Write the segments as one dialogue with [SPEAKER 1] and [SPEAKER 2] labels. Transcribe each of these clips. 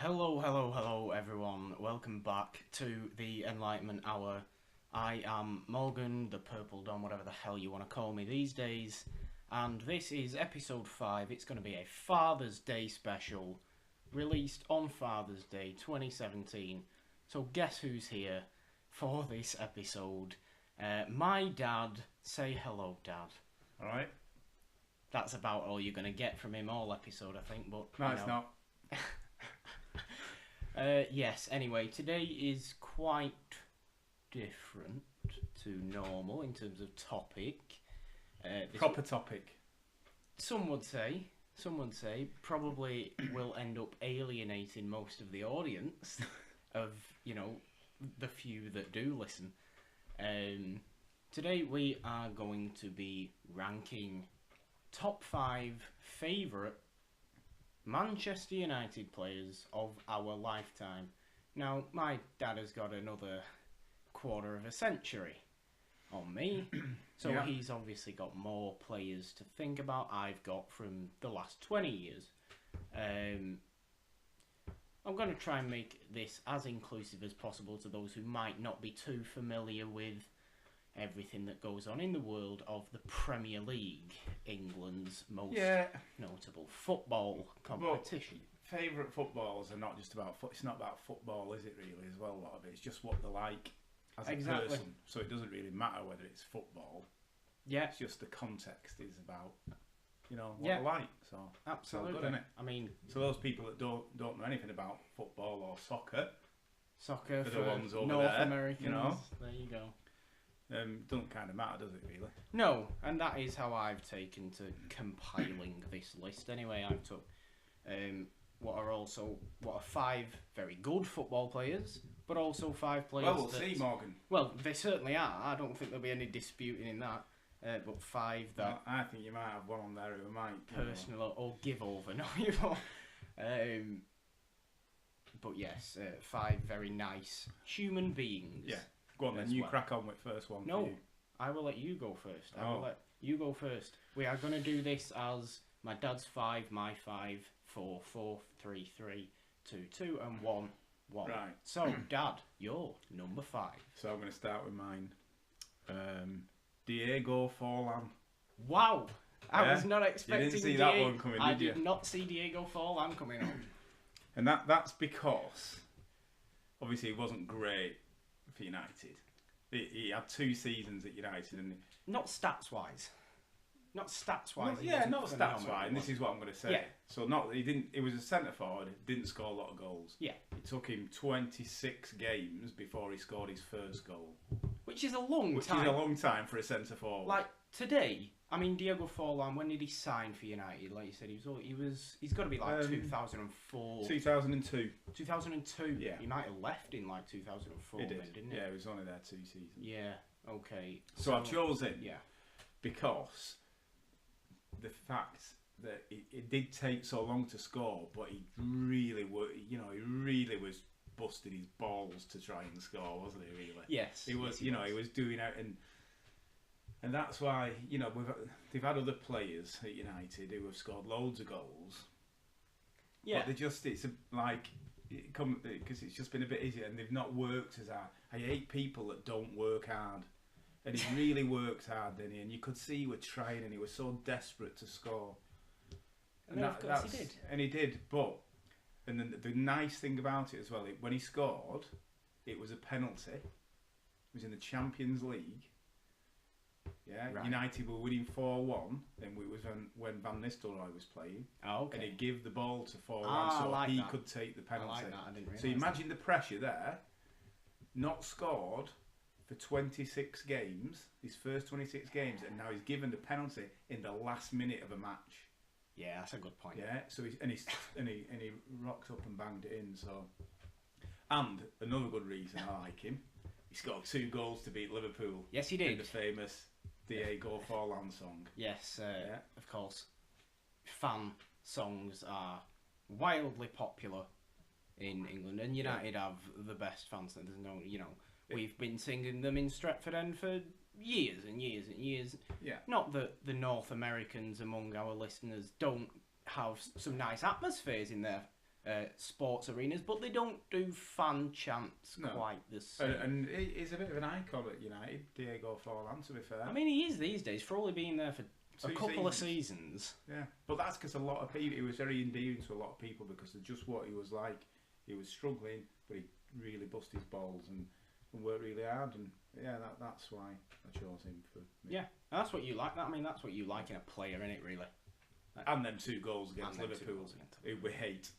[SPEAKER 1] Hello everyone. Welcome back to the Enlightenment Hour. I am Morgan, the PurpleDon, whatever the hell you want to call me these days. And this is episode 5. It's going to be a Father's Day special, released on Father's Day 2017. So guess who's here for this episode? My dad. Say hello, Dad.
[SPEAKER 2] Alright.
[SPEAKER 1] That's about all you're going to get from him all episode, I think. But
[SPEAKER 2] no, it's not.
[SPEAKER 1] Yes, anyway, today is quite different to normal in terms of topic.
[SPEAKER 2] Proper topic.
[SPEAKER 1] Some would say, probably will end up alienating most of the audience of, the few that do listen. Today we are going to be ranking top 5 favourite Manchester United players of our lifetime. Now, my dad has got another quarter of a century on me, so
[SPEAKER 2] yeah.
[SPEAKER 1] He's obviously got more players to think about. I've got from the last 20 years. I'm going to try and make this as inclusive as possible to those who might not be too familiar with everything that goes on in the world of the Premier League, England's most notable football competition.
[SPEAKER 2] Favourite footballers are not just about it's not about football, is it really, as well, a lot of it? It's just what they're like as a person. So it doesn't really matter whether it's football.
[SPEAKER 1] Yeah.
[SPEAKER 2] It's just the context is about, what they're like. So
[SPEAKER 1] absolutely.
[SPEAKER 2] So good, isn't it?
[SPEAKER 1] I mean,
[SPEAKER 2] so those people that don't know anything about football or soccer
[SPEAKER 1] for
[SPEAKER 2] the ones over
[SPEAKER 1] North
[SPEAKER 2] there,
[SPEAKER 1] Americans, there you go.
[SPEAKER 2] Doesn't kind of matter, does it, really?
[SPEAKER 1] No, and that is how I've taken to compiling this list. Anyway, I've took what are 5 very good football players, but also 5 players.
[SPEAKER 2] Well, we'll see, Morgan.
[SPEAKER 1] Well, they certainly are. I don't think there'll be any disputing in that. But 5 that.
[SPEAKER 2] Well, I think you might have one on there who might
[SPEAKER 1] personal or give over. No, you know. But yes, 5 very nice human beings.
[SPEAKER 2] Yeah. Go on then, you crack on with first one.
[SPEAKER 1] No,
[SPEAKER 2] for you.
[SPEAKER 1] I will let you go first. I will let you go first. We are going to do this as my dad's 5, my 5, 4, 4, 3, 3, 2, 2, and 1, 1.
[SPEAKER 2] Right.
[SPEAKER 1] So, Dad, you're number 5.
[SPEAKER 2] So I'm going to start with mine. Diego Forlan.
[SPEAKER 1] Wow! I was not expecting
[SPEAKER 2] you didn't see
[SPEAKER 1] Diego.
[SPEAKER 2] that one coming,
[SPEAKER 1] I
[SPEAKER 2] did you?
[SPEAKER 1] did not see Diego Forlan coming on.
[SPEAKER 2] And that's because, obviously, it wasn't great for United. He had 2 seasons at United, and
[SPEAKER 1] not stats wise. Not stats wise.
[SPEAKER 2] Not stats wise. And this is what I'm going to say.
[SPEAKER 1] Yeah.
[SPEAKER 2] So he was a centre forward. Didn't score a lot of goals.
[SPEAKER 1] Yeah.
[SPEAKER 2] It took him 26 games before he scored his first goal.
[SPEAKER 1] Which is a long time.
[SPEAKER 2] Which is a long time for a centre forward.
[SPEAKER 1] Like today, I mean, Diego Forlan. When did he sign for United? Like you said, he's got to be like 2004.
[SPEAKER 2] 2002.
[SPEAKER 1] 2002.
[SPEAKER 2] Yeah.
[SPEAKER 1] He might have left in like 2004.
[SPEAKER 2] He did.
[SPEAKER 1] Then, didn't he?
[SPEAKER 2] Yeah, he was only there 2 seasons.
[SPEAKER 1] Yeah. Okay.
[SPEAKER 2] So I've chosen.
[SPEAKER 1] Yeah.
[SPEAKER 2] Because the fact that it did take so long to score, but he really was busting his balls to try and score, wasn't he? Really?
[SPEAKER 1] Yes.
[SPEAKER 2] He was. He was doing it, and that's why they've had other players at United who have scored loads of goals.
[SPEAKER 1] Yeah.
[SPEAKER 2] But because it's just been a bit easier, and they've not worked as hard. I hate people that don't work hard. And he really worked hard, didn't he? And you could see he was trying, and he was so desperate to score.
[SPEAKER 1] And of course he did.
[SPEAKER 2] And he did, but then the nice thing about it as well, when he scored, it was a penalty. It was in the Champions League. Yeah, right. United were winning 4-1, and it was when Van Nistelrooy was playing.
[SPEAKER 1] Oh, okay.
[SPEAKER 2] And he gave the ball to Forlan so he could take the penalty.
[SPEAKER 1] I like that. I didn't realise
[SPEAKER 2] so imagine the pressure there. Not scored for 26 games, his first 26 games, and now he's given the penalty in the last minute of a match.
[SPEAKER 1] Yeah, that's a good point.
[SPEAKER 2] Yeah, so he rocked up and banged it in. So, and another good reason I like him, he scored 2 goals to beat Liverpool.
[SPEAKER 1] Yes, he did.
[SPEAKER 2] In the famous Diego Forlan song.
[SPEAKER 1] Yes, of course. Fan songs are wildly popular in England, and United have the best fans. There's no, we've been singing them in Stretford End for years and years and years.
[SPEAKER 2] Yeah.
[SPEAKER 1] Not that the North Americans among our listeners don't have some nice atmospheres in their sports arenas, but they don't do fan chants
[SPEAKER 2] No.
[SPEAKER 1] quite the same.
[SPEAKER 2] And he's a bit of an icon at United, Diego Forlan, to be fair.
[SPEAKER 1] I mean, he is these days for only being there for a
[SPEAKER 2] 2
[SPEAKER 1] couple of seasons.
[SPEAKER 2] Yeah, but that's because a lot of people, he was very endearing to a lot of people because of just what he was like. He was struggling, but he really busted his balls and worked really hard, and yeah, that's why I chose him for me.
[SPEAKER 1] Yeah, and that's what you like. I mean, that's what you like in a player, innit, really?
[SPEAKER 2] And them 2 goals against
[SPEAKER 1] And them 2
[SPEAKER 2] Liverpool,
[SPEAKER 1] goals against
[SPEAKER 2] who we hate.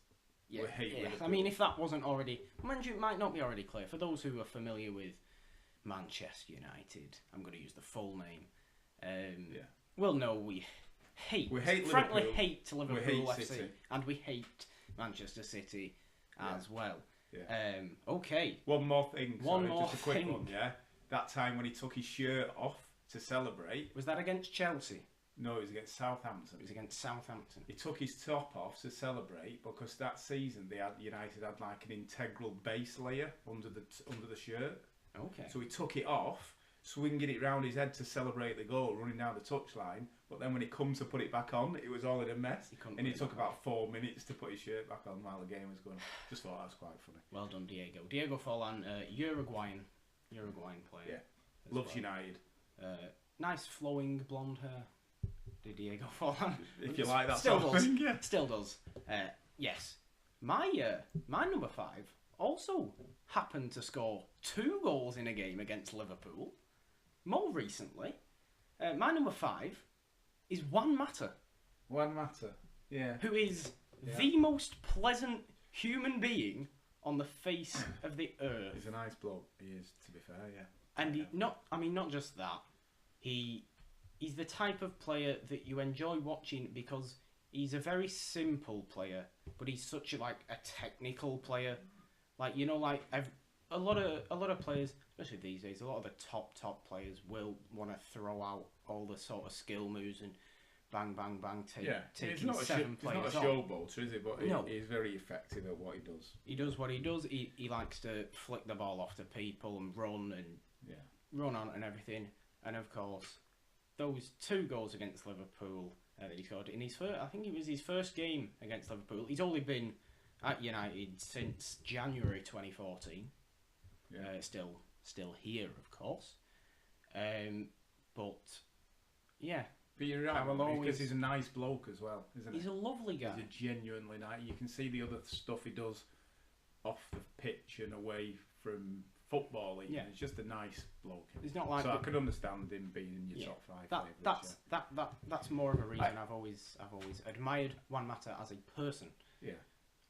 [SPEAKER 1] Yeah,
[SPEAKER 2] We hate Liverpool.
[SPEAKER 1] I mean, if that wasn't already... Mind you, it might not be already clear. For those who are familiar with Manchester United, I'm going to use the full name. Well, no, we hate frankly
[SPEAKER 2] Liverpool.
[SPEAKER 1] hate Liverpool
[SPEAKER 2] We hate
[SPEAKER 1] FC.
[SPEAKER 2] City.
[SPEAKER 1] And we hate Manchester City as well.
[SPEAKER 2] Yeah.
[SPEAKER 1] Okay.
[SPEAKER 2] One more thing.
[SPEAKER 1] Just
[SPEAKER 2] a quick one, yeah? That time when he took his shirt off to celebrate.
[SPEAKER 1] Was that against Chelsea?
[SPEAKER 2] No, it was against Southampton.
[SPEAKER 1] It was against Southampton.
[SPEAKER 2] He took his top off to celebrate because that season United had like an integral base layer under the shirt.
[SPEAKER 1] Okay.
[SPEAKER 2] So he took it off, swinging it round his head to celebrate the goal, running down the touchline. But then when he come to put it back on, it was all in a mess. And it took about 4 minutes to put his shirt back on while the game was going. Just thought that was quite funny.
[SPEAKER 1] Well done, Diego. Diego Forlan, Uruguayan player.
[SPEAKER 2] Yeah, loves United.
[SPEAKER 1] Nice flowing blonde hair. Diego Forlan.
[SPEAKER 2] If you like that
[SPEAKER 1] still
[SPEAKER 2] sort
[SPEAKER 1] does.
[SPEAKER 2] of thing, yeah.
[SPEAKER 1] Still does. Yes. My number 5 also happened to score 2 goals in a game against Liverpool. More recently, my number 5 is Juan Mata.
[SPEAKER 2] Juan Mata, yeah.
[SPEAKER 1] Who is the most pleasant human being on the face of the earth.
[SPEAKER 2] He's a nice bloke. He is, to be fair, yeah.
[SPEAKER 1] And not just that. He's the type of player that you enjoy watching because he's a very simple player, but he's such a technical player. Like, you know, like a lot of players, especially these days, a lot of the top players will want to throw out all the sort of skill moves and bang bang bang taking 7 players on.
[SPEAKER 2] He's not a showboater, is he? But
[SPEAKER 1] No.
[SPEAKER 2] he's very effective at what he does.
[SPEAKER 1] He does what he does. He likes to flick the ball off to people and run on and everything. And of course, those 2 goals against Liverpool that he scored in his first, I think it was his first game against Liverpool. He's only been at United since January 2014.
[SPEAKER 2] Yeah.
[SPEAKER 1] Still here, of course. But yeah.
[SPEAKER 2] But you're right, because he's a nice bloke as well, isn't he?
[SPEAKER 1] He's a lovely guy.
[SPEAKER 2] He's a genuinely nice. You can see the other stuff he does off the pitch and away from footballing.
[SPEAKER 1] Yeah.
[SPEAKER 2] He's just a nice bloke.
[SPEAKER 1] It's not like
[SPEAKER 2] so I could understand him being in your top 5 favourites.
[SPEAKER 1] That's more of a reason I've always admired Juan Mata as a person.
[SPEAKER 2] Yeah,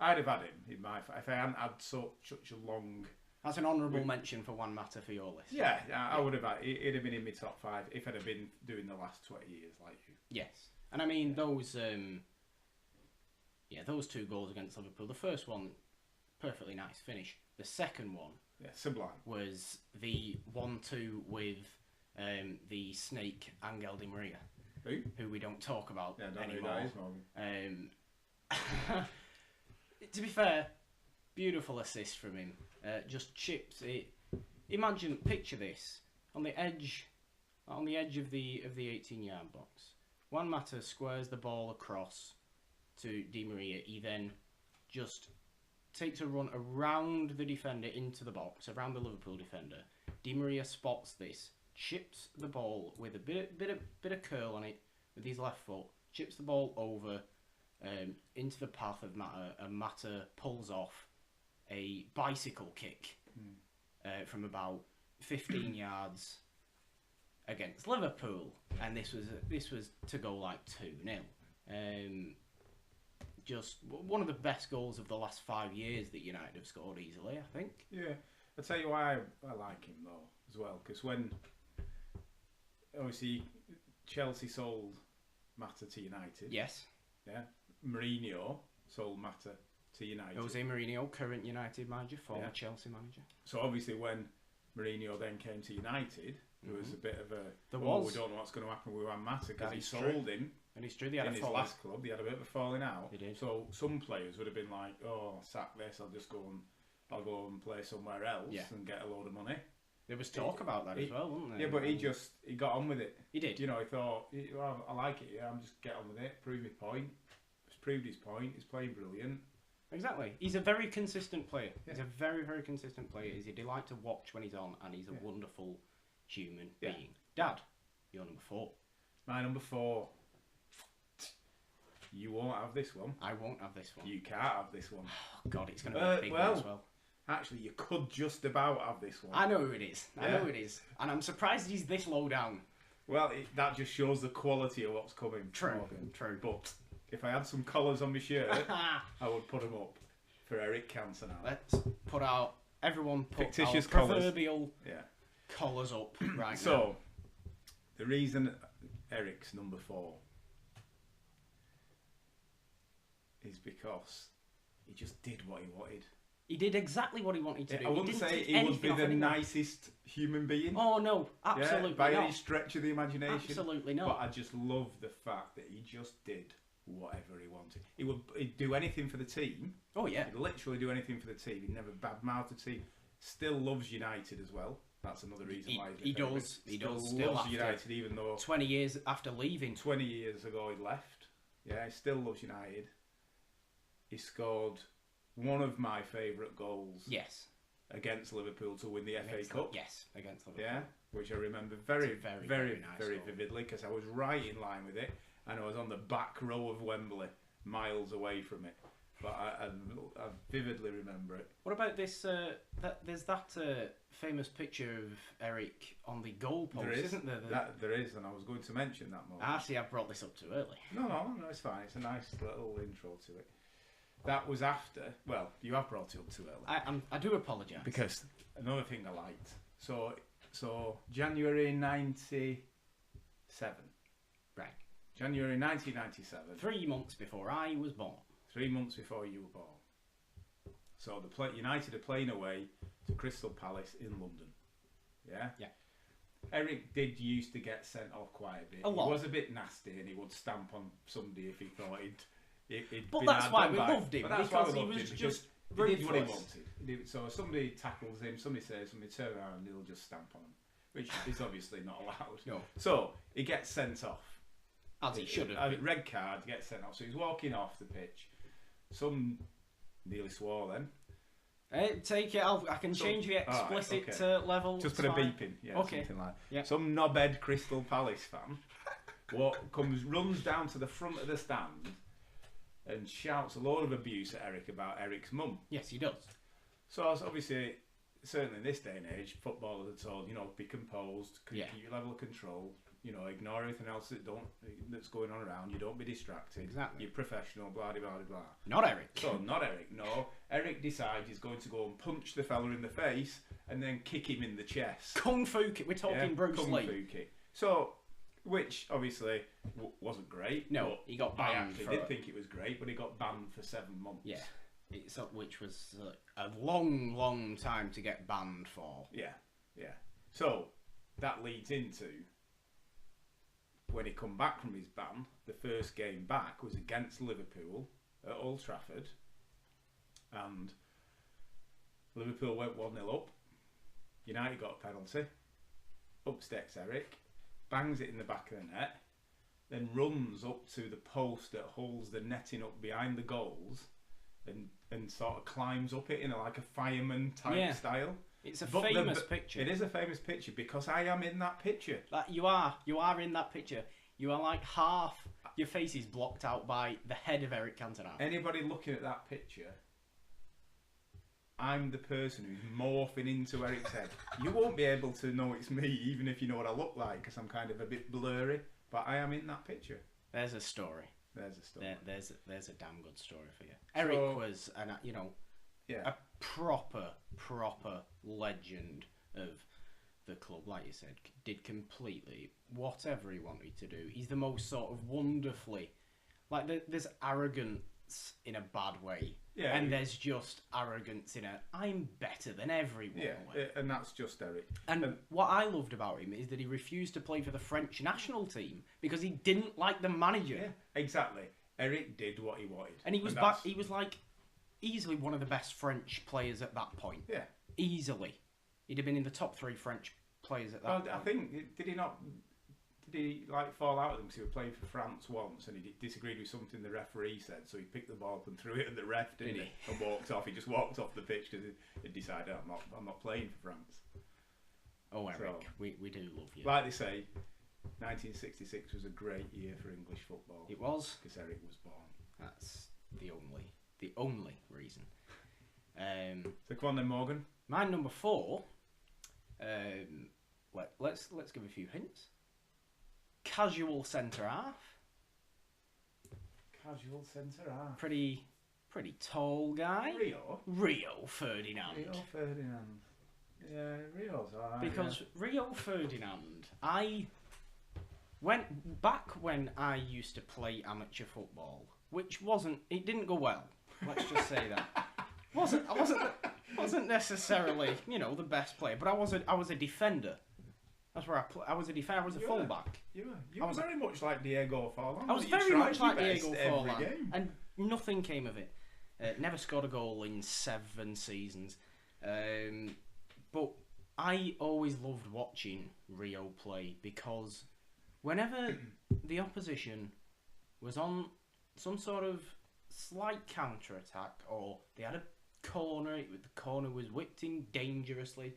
[SPEAKER 2] I'd have had him in my if I hadn't had such a long.
[SPEAKER 1] That's an honourable mention for Juan Mata for your list.
[SPEAKER 2] Yeah, I would have had. It'd have been in my top 5 if I'd have been doing the last 20 years like you.
[SPEAKER 1] Yes, and I mean those 2 goals against Liverpool. The first one, perfectly nice finish. The second one,
[SPEAKER 2] sublime, was
[SPEAKER 1] the 1-2 with the snake Angel Di Maria, who we don't talk about anymore. To be fair, beautiful assist from him. Just chips it. Picture this on the edge of the 18-yard box. Juan Mata squares the ball across to Di Maria. He then just takes a run around the defender into the box, around the Liverpool defender. Di Maria spots this, chips the ball with a bit of curl on it with his left foot, chips the ball over into the path of Mata, and Mata pulls off a bicycle kick from about 15 yards against Liverpool, and this was to go like 2-0. Just one of the best goals of the last 5 years that United have scored easily, I think.
[SPEAKER 2] Yeah, I'll tell you why I like him though as well, because when obviously Chelsea sold Mata to United.
[SPEAKER 1] Yes.
[SPEAKER 2] Yeah. Mourinho sold Mata to United.
[SPEAKER 1] Jose Mourinho, current United manager, former Chelsea manager.
[SPEAKER 2] So obviously when Mourinho then came to United, there was a bit of a... we don't know what's going to happen with Juan Mata, because he sold him.
[SPEAKER 1] And he's true, they had
[SPEAKER 2] in his last club, they had a bit of a falling out.
[SPEAKER 1] They did.
[SPEAKER 2] So some players would have been like, sack this, I'll go and play somewhere else and get a load of money.
[SPEAKER 1] There was talk about that as well, wasn't there?
[SPEAKER 2] Yeah, but he got on with it.
[SPEAKER 1] He did.
[SPEAKER 2] You know, he thought, I like it, I'm just get on with it, prove his point. He's proved his point, he's playing brilliant.
[SPEAKER 1] Exactly. He's a very consistent player.
[SPEAKER 2] Yeah.
[SPEAKER 1] He's a very, very consistent player. He's a delight to watch when he's on, and he's a wonderful human being. Dad, you're number 4.
[SPEAKER 2] My number 4. You won't have this one.
[SPEAKER 1] I won't have this one.
[SPEAKER 2] You can't have this one.
[SPEAKER 1] Oh, God, it's going to be a big one as well.
[SPEAKER 2] Actually, you could just about have this one.
[SPEAKER 1] I know who it is. I know who it is. And I'm surprised he's this low down.
[SPEAKER 2] Well, that just shows the quality of what's coming.
[SPEAKER 1] True.
[SPEAKER 2] But if I had some collars on my shirt, I would put them up for Eric Cantona.
[SPEAKER 1] Let's put out... Everyone put
[SPEAKER 2] fictitious
[SPEAKER 1] our
[SPEAKER 2] collars.
[SPEAKER 1] proverbial collars up right now.
[SPEAKER 2] So, the reason Eric's number 4 is because he just did what he wanted.
[SPEAKER 1] He did exactly what he wanted to do.
[SPEAKER 2] I wouldn't say he would be the nicest human being.
[SPEAKER 1] Oh, no. Absolutely
[SPEAKER 2] by
[SPEAKER 1] not.
[SPEAKER 2] any stretch of the imagination.
[SPEAKER 1] Absolutely not.
[SPEAKER 2] But I just love the fact that he just did whatever he wanted. He'd do anything for the team.
[SPEAKER 1] Oh, yeah.
[SPEAKER 2] He'd literally do anything for the team. He'd never badmouth the team. Still loves United as well. That's another reason why
[SPEAKER 1] he does. He does. Still
[SPEAKER 2] loves United, even though
[SPEAKER 1] 20 years after leaving.
[SPEAKER 2] 20 years ago he left. Yeah, he still loves United. He scored one of my favourite goals.
[SPEAKER 1] Yes.
[SPEAKER 2] Against Liverpool to win the FA Cup.
[SPEAKER 1] Yes, against Liverpool.
[SPEAKER 2] Yeah, which I remember very
[SPEAKER 1] nice
[SPEAKER 2] vividly because I was right in line with it, and I was on the back row of Wembley, miles away from it. But I vividly remember it.
[SPEAKER 1] What about this? There's that famous picture of Eric on the goalpost, isn't there?
[SPEAKER 2] There is, and I was going to mention that moment.
[SPEAKER 1] Ah, see, I brought this up too early.
[SPEAKER 2] No, it's fine. It's a nice little intro to it. That was after. Well, you have brought it up too early.
[SPEAKER 1] I do apologise.
[SPEAKER 2] Because another thing I liked. So January 97.
[SPEAKER 1] Right.
[SPEAKER 2] January 1997.
[SPEAKER 1] 3 months before I was born.
[SPEAKER 2] 3 months before you were born. So United are playing away to Crystal Palace in London. Yeah?
[SPEAKER 1] Yeah.
[SPEAKER 2] Eric did used to get sent off quite a bit.
[SPEAKER 1] A lot.
[SPEAKER 2] He was a bit nasty and he would stamp on somebody if he thought he'd
[SPEAKER 1] but
[SPEAKER 2] been
[SPEAKER 1] that's
[SPEAKER 2] hard
[SPEAKER 1] why
[SPEAKER 2] done
[SPEAKER 1] we
[SPEAKER 2] by.
[SPEAKER 1] loved him.
[SPEAKER 2] But that's
[SPEAKER 1] because
[SPEAKER 2] why we
[SPEAKER 1] he
[SPEAKER 2] loved
[SPEAKER 1] was
[SPEAKER 2] him,
[SPEAKER 1] just
[SPEAKER 2] he did what he
[SPEAKER 1] ruthless.
[SPEAKER 2] wanted. So if somebody tackles him, somebody says something, turn around and he'll just stamp on him. Which is obviously not allowed.
[SPEAKER 1] No.
[SPEAKER 2] So he gets sent off.
[SPEAKER 1] As he should have been.
[SPEAKER 2] Red card, gets sent off. So he's walking off the pitch. Some nearly swore then.
[SPEAKER 1] Hey, take it. I can change the explicit level.
[SPEAKER 2] Just put a beep in. Yeah,
[SPEAKER 1] okay.
[SPEAKER 2] Something like that.
[SPEAKER 1] Yeah.
[SPEAKER 2] Some knobhead Crystal Palace fan runs down to the front of the stand and shouts a load of abuse at Eric about Eric's mum.
[SPEAKER 1] Yes, he does.
[SPEAKER 2] So obviously, certainly in this day and age, footballers are told, be composed, keep your level of control, ignore everything else that's going on around you, don't be distracted.
[SPEAKER 1] Exactly.
[SPEAKER 2] You're professional, blah, blah, blah, blah.
[SPEAKER 1] Not Eric.
[SPEAKER 2] So, not Eric, no. Eric decides he's going to go and punch the fella in the face and then kick him in the chest.
[SPEAKER 1] Kung Fu kick. We're talking Bruce
[SPEAKER 2] Kung
[SPEAKER 1] Lee.
[SPEAKER 2] Fu kick. So, which obviously wasn't great.
[SPEAKER 1] No, he got banned.
[SPEAKER 2] I actually did think it was great, but he got banned for 7 months.
[SPEAKER 1] Yeah. Which was a long, long time to get banned for.
[SPEAKER 2] Yeah. So, that leads into when he come back from his ban, the first game back was against Liverpool at Old Trafford, and Liverpool went 1-0 up. United got a penalty. Up steps Eric, bangs it in the back of the net, then runs up to the post that holds the netting up behind the goals, and sort of climbs up it in like a fireman type style.
[SPEAKER 1] It's a famous picture.
[SPEAKER 2] It is a famous picture because I am in that picture.
[SPEAKER 1] You are in that picture. You are like half your face is blocked out by the head of Eric Cantona.
[SPEAKER 2] Anybody looking at that picture, I'm the person who's morphing into Eric's head. You won't be able to know it's me, even if you know what I look like, because I'm kind of a bit blurry. But I am in that picture.
[SPEAKER 1] There's a story.
[SPEAKER 2] There's a story.
[SPEAKER 1] There's a damn good story for you. Eric was a proper legend of the club, like you said, did completely whatever he wanted to do. He's the most sort of wonderfully, there's arrogance in a bad way, and there's just arrogance in a I'm better than everyone way.
[SPEAKER 2] And that's just Eric.
[SPEAKER 1] And what I loved about him is that he refused to play for the French national team because he didn't like the manager.
[SPEAKER 2] Yeah, exactly. Eric did what he wanted,
[SPEAKER 1] and he was He was easily one of the best French players at that point.
[SPEAKER 2] Yeah,
[SPEAKER 1] easily. He'd have been in the top 3 French players at that point.
[SPEAKER 2] I think did did he like fall out with them because he was playing for France once and he disagreed with something the referee said, so he picked the ball up and threw it at the ref, didn't he? And walked off. He just walked off the pitch because he decided, I'm not playing for France.
[SPEAKER 1] Oh, Eric,
[SPEAKER 2] So,
[SPEAKER 1] we do love you.
[SPEAKER 2] like they say, 1966 was a great year for English football.
[SPEAKER 1] It was.
[SPEAKER 2] Because Eric was born.
[SPEAKER 1] That's the only reason.
[SPEAKER 2] So come on then, Morgan.
[SPEAKER 1] My number 4. Let's give a few hints. Casual centre half.
[SPEAKER 2] Casual centre half.
[SPEAKER 1] Pretty tall guy. Rio Ferdinand.
[SPEAKER 2] Rio Ferdinand. Yeah, Rio's alright.
[SPEAKER 1] Because Rio Ferdinand, I went back when I used to play amateur football, which it didn't go well. Let's just say that. I wasn't necessarily, the best player, but I was a defender. That's where I was a defender. I was a fullback.
[SPEAKER 2] You were very much like Diego Forlan.
[SPEAKER 1] I was very much like Diego Forlan, and nothing came of it. Never scored a goal in 7 seasons. But I always loved watching Rio play because whenever the opposition was on some sort of slight counter-attack or they had a corner, the corner was whipped in dangerously,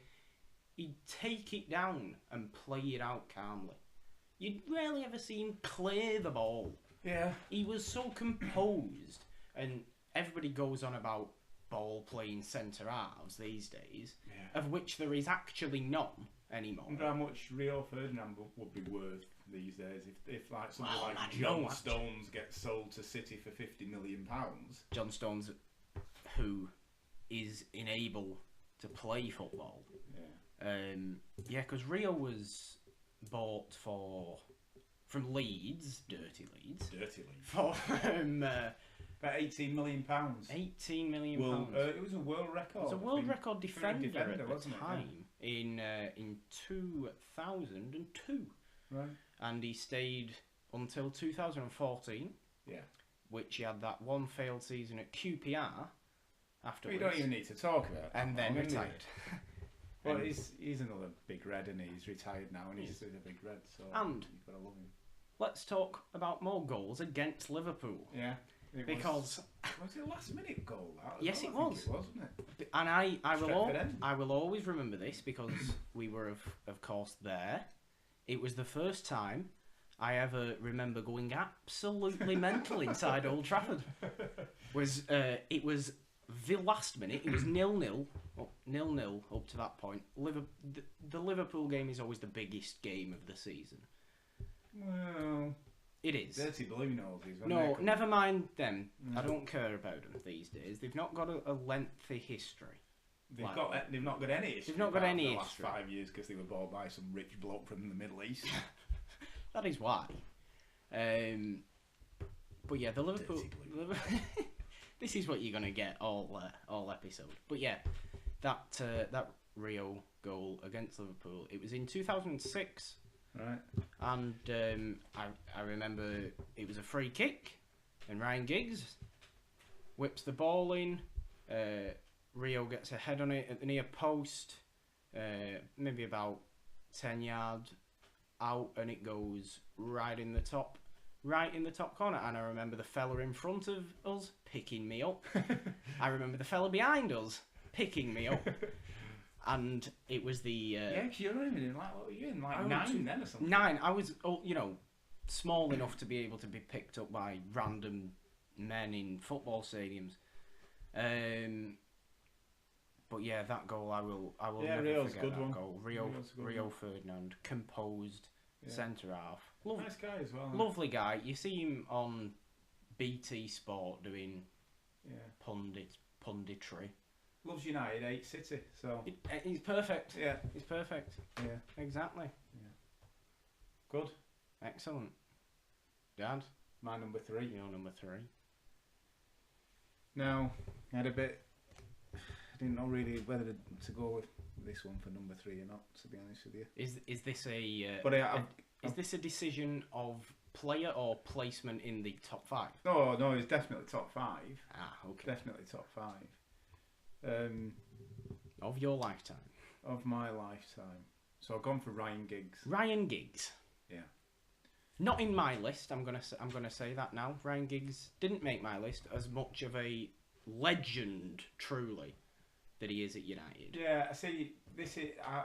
[SPEAKER 1] he'd take it down and play it out calmly. You'd rarely ever see him clear the ball.
[SPEAKER 2] Yeah.
[SPEAKER 1] He was so composed, and everybody goes on about ball playing centre halves these days, of which there is actually none anymore.
[SPEAKER 2] I wonder how much Rio Ferdinand would be worth these days if like somebody like John Stones gets sold to City for £50 million.
[SPEAKER 1] John Stones, who is unable to play football. Yeah. Because Rio was bought from Leeds, dirty Leeds. For
[SPEAKER 2] about £18 million.
[SPEAKER 1] £18 million.
[SPEAKER 2] It was a world record.
[SPEAKER 1] It was a world record defender at the
[SPEAKER 2] wasn't
[SPEAKER 1] time in 2002.
[SPEAKER 2] Right.
[SPEAKER 1] And he stayed until 2014.
[SPEAKER 2] Yeah.
[SPEAKER 1] Which he had that one failed season at QPR afterwards.
[SPEAKER 2] We don't even need to talk about that.
[SPEAKER 1] And then retired.
[SPEAKER 2] Well, he's another big red, and he's retired now, and he's a big red. So
[SPEAKER 1] and
[SPEAKER 2] you've got to love him.
[SPEAKER 1] Let's talk about more goals against Liverpool.
[SPEAKER 2] Yeah.
[SPEAKER 1] Because
[SPEAKER 2] was it a last minute goal?
[SPEAKER 1] Yes, it was.
[SPEAKER 2] It was, wasn't it?
[SPEAKER 1] And I will always remember this because we were of course there. It was the first time I ever remember going absolutely mental inside Old Trafford. It was the last minute. It was 0-0 up to that point. The Liverpool game is always the biggest game of the season.
[SPEAKER 2] Well,
[SPEAKER 1] it is.
[SPEAKER 2] Dirty Blue noses.
[SPEAKER 1] No, never mind them. I don't care about them these days. They've not got a lengthy history.
[SPEAKER 2] They've not got any history.
[SPEAKER 1] They've not got any
[SPEAKER 2] the
[SPEAKER 1] history.
[SPEAKER 2] Last 5 years because they were bought by some rich bloke from the Middle East.
[SPEAKER 1] That is why. But yeah, the Liverpool. This is what you're gonna get all episode. But yeah, that Rio goal against Liverpool. It was in 2006.
[SPEAKER 2] Right.
[SPEAKER 1] And I remember it was a free kick, and Ryan Giggs whips the ball in. Rio gets a head on it at the near post, maybe about 10 yards out, and it goes right in the top corner. And I remember the fella in front of us picking me up. I remember the fella behind us picking me up. And it was the...
[SPEAKER 2] yeah, because you're not even in, what were you in, 9 then or something?
[SPEAKER 1] 9. I was, small enough to be able to be picked up by random men in football stadiums. But yeah, that goal, I will never
[SPEAKER 2] Rio's
[SPEAKER 1] forget
[SPEAKER 2] good
[SPEAKER 1] that
[SPEAKER 2] one.
[SPEAKER 1] goal. Rio Ferdinand, composed centre half.
[SPEAKER 2] Nice guy as well.
[SPEAKER 1] Lovely guy. You see him on BT Sport doing punditry.
[SPEAKER 2] Loves United, hates City, so...
[SPEAKER 1] He's perfect.
[SPEAKER 2] Yeah.
[SPEAKER 1] He's perfect.
[SPEAKER 2] Yeah.
[SPEAKER 1] Exactly.
[SPEAKER 2] Yeah. Good.
[SPEAKER 1] Excellent. Dad?
[SPEAKER 2] My number 3.
[SPEAKER 1] Your number 3.
[SPEAKER 2] Now, I had a bit... I didn't know really whether to go with this one for number 3 or not, to be honest with you.
[SPEAKER 1] Is this a... is this a decision of player or placement in the top 5?
[SPEAKER 2] No, it's definitely top 5.
[SPEAKER 1] Ah, okay.
[SPEAKER 2] Definitely top 5.
[SPEAKER 1] Of your lifetime.
[SPEAKER 2] Of my lifetime. So I've gone for Ryan Giggs.
[SPEAKER 1] Ryan Giggs.
[SPEAKER 2] Yeah.
[SPEAKER 1] Not in my list. I'm gonna say that now. Ryan Giggs didn't make my list as much of a legend, truly, that he is at United.
[SPEAKER 2] Yeah, I see.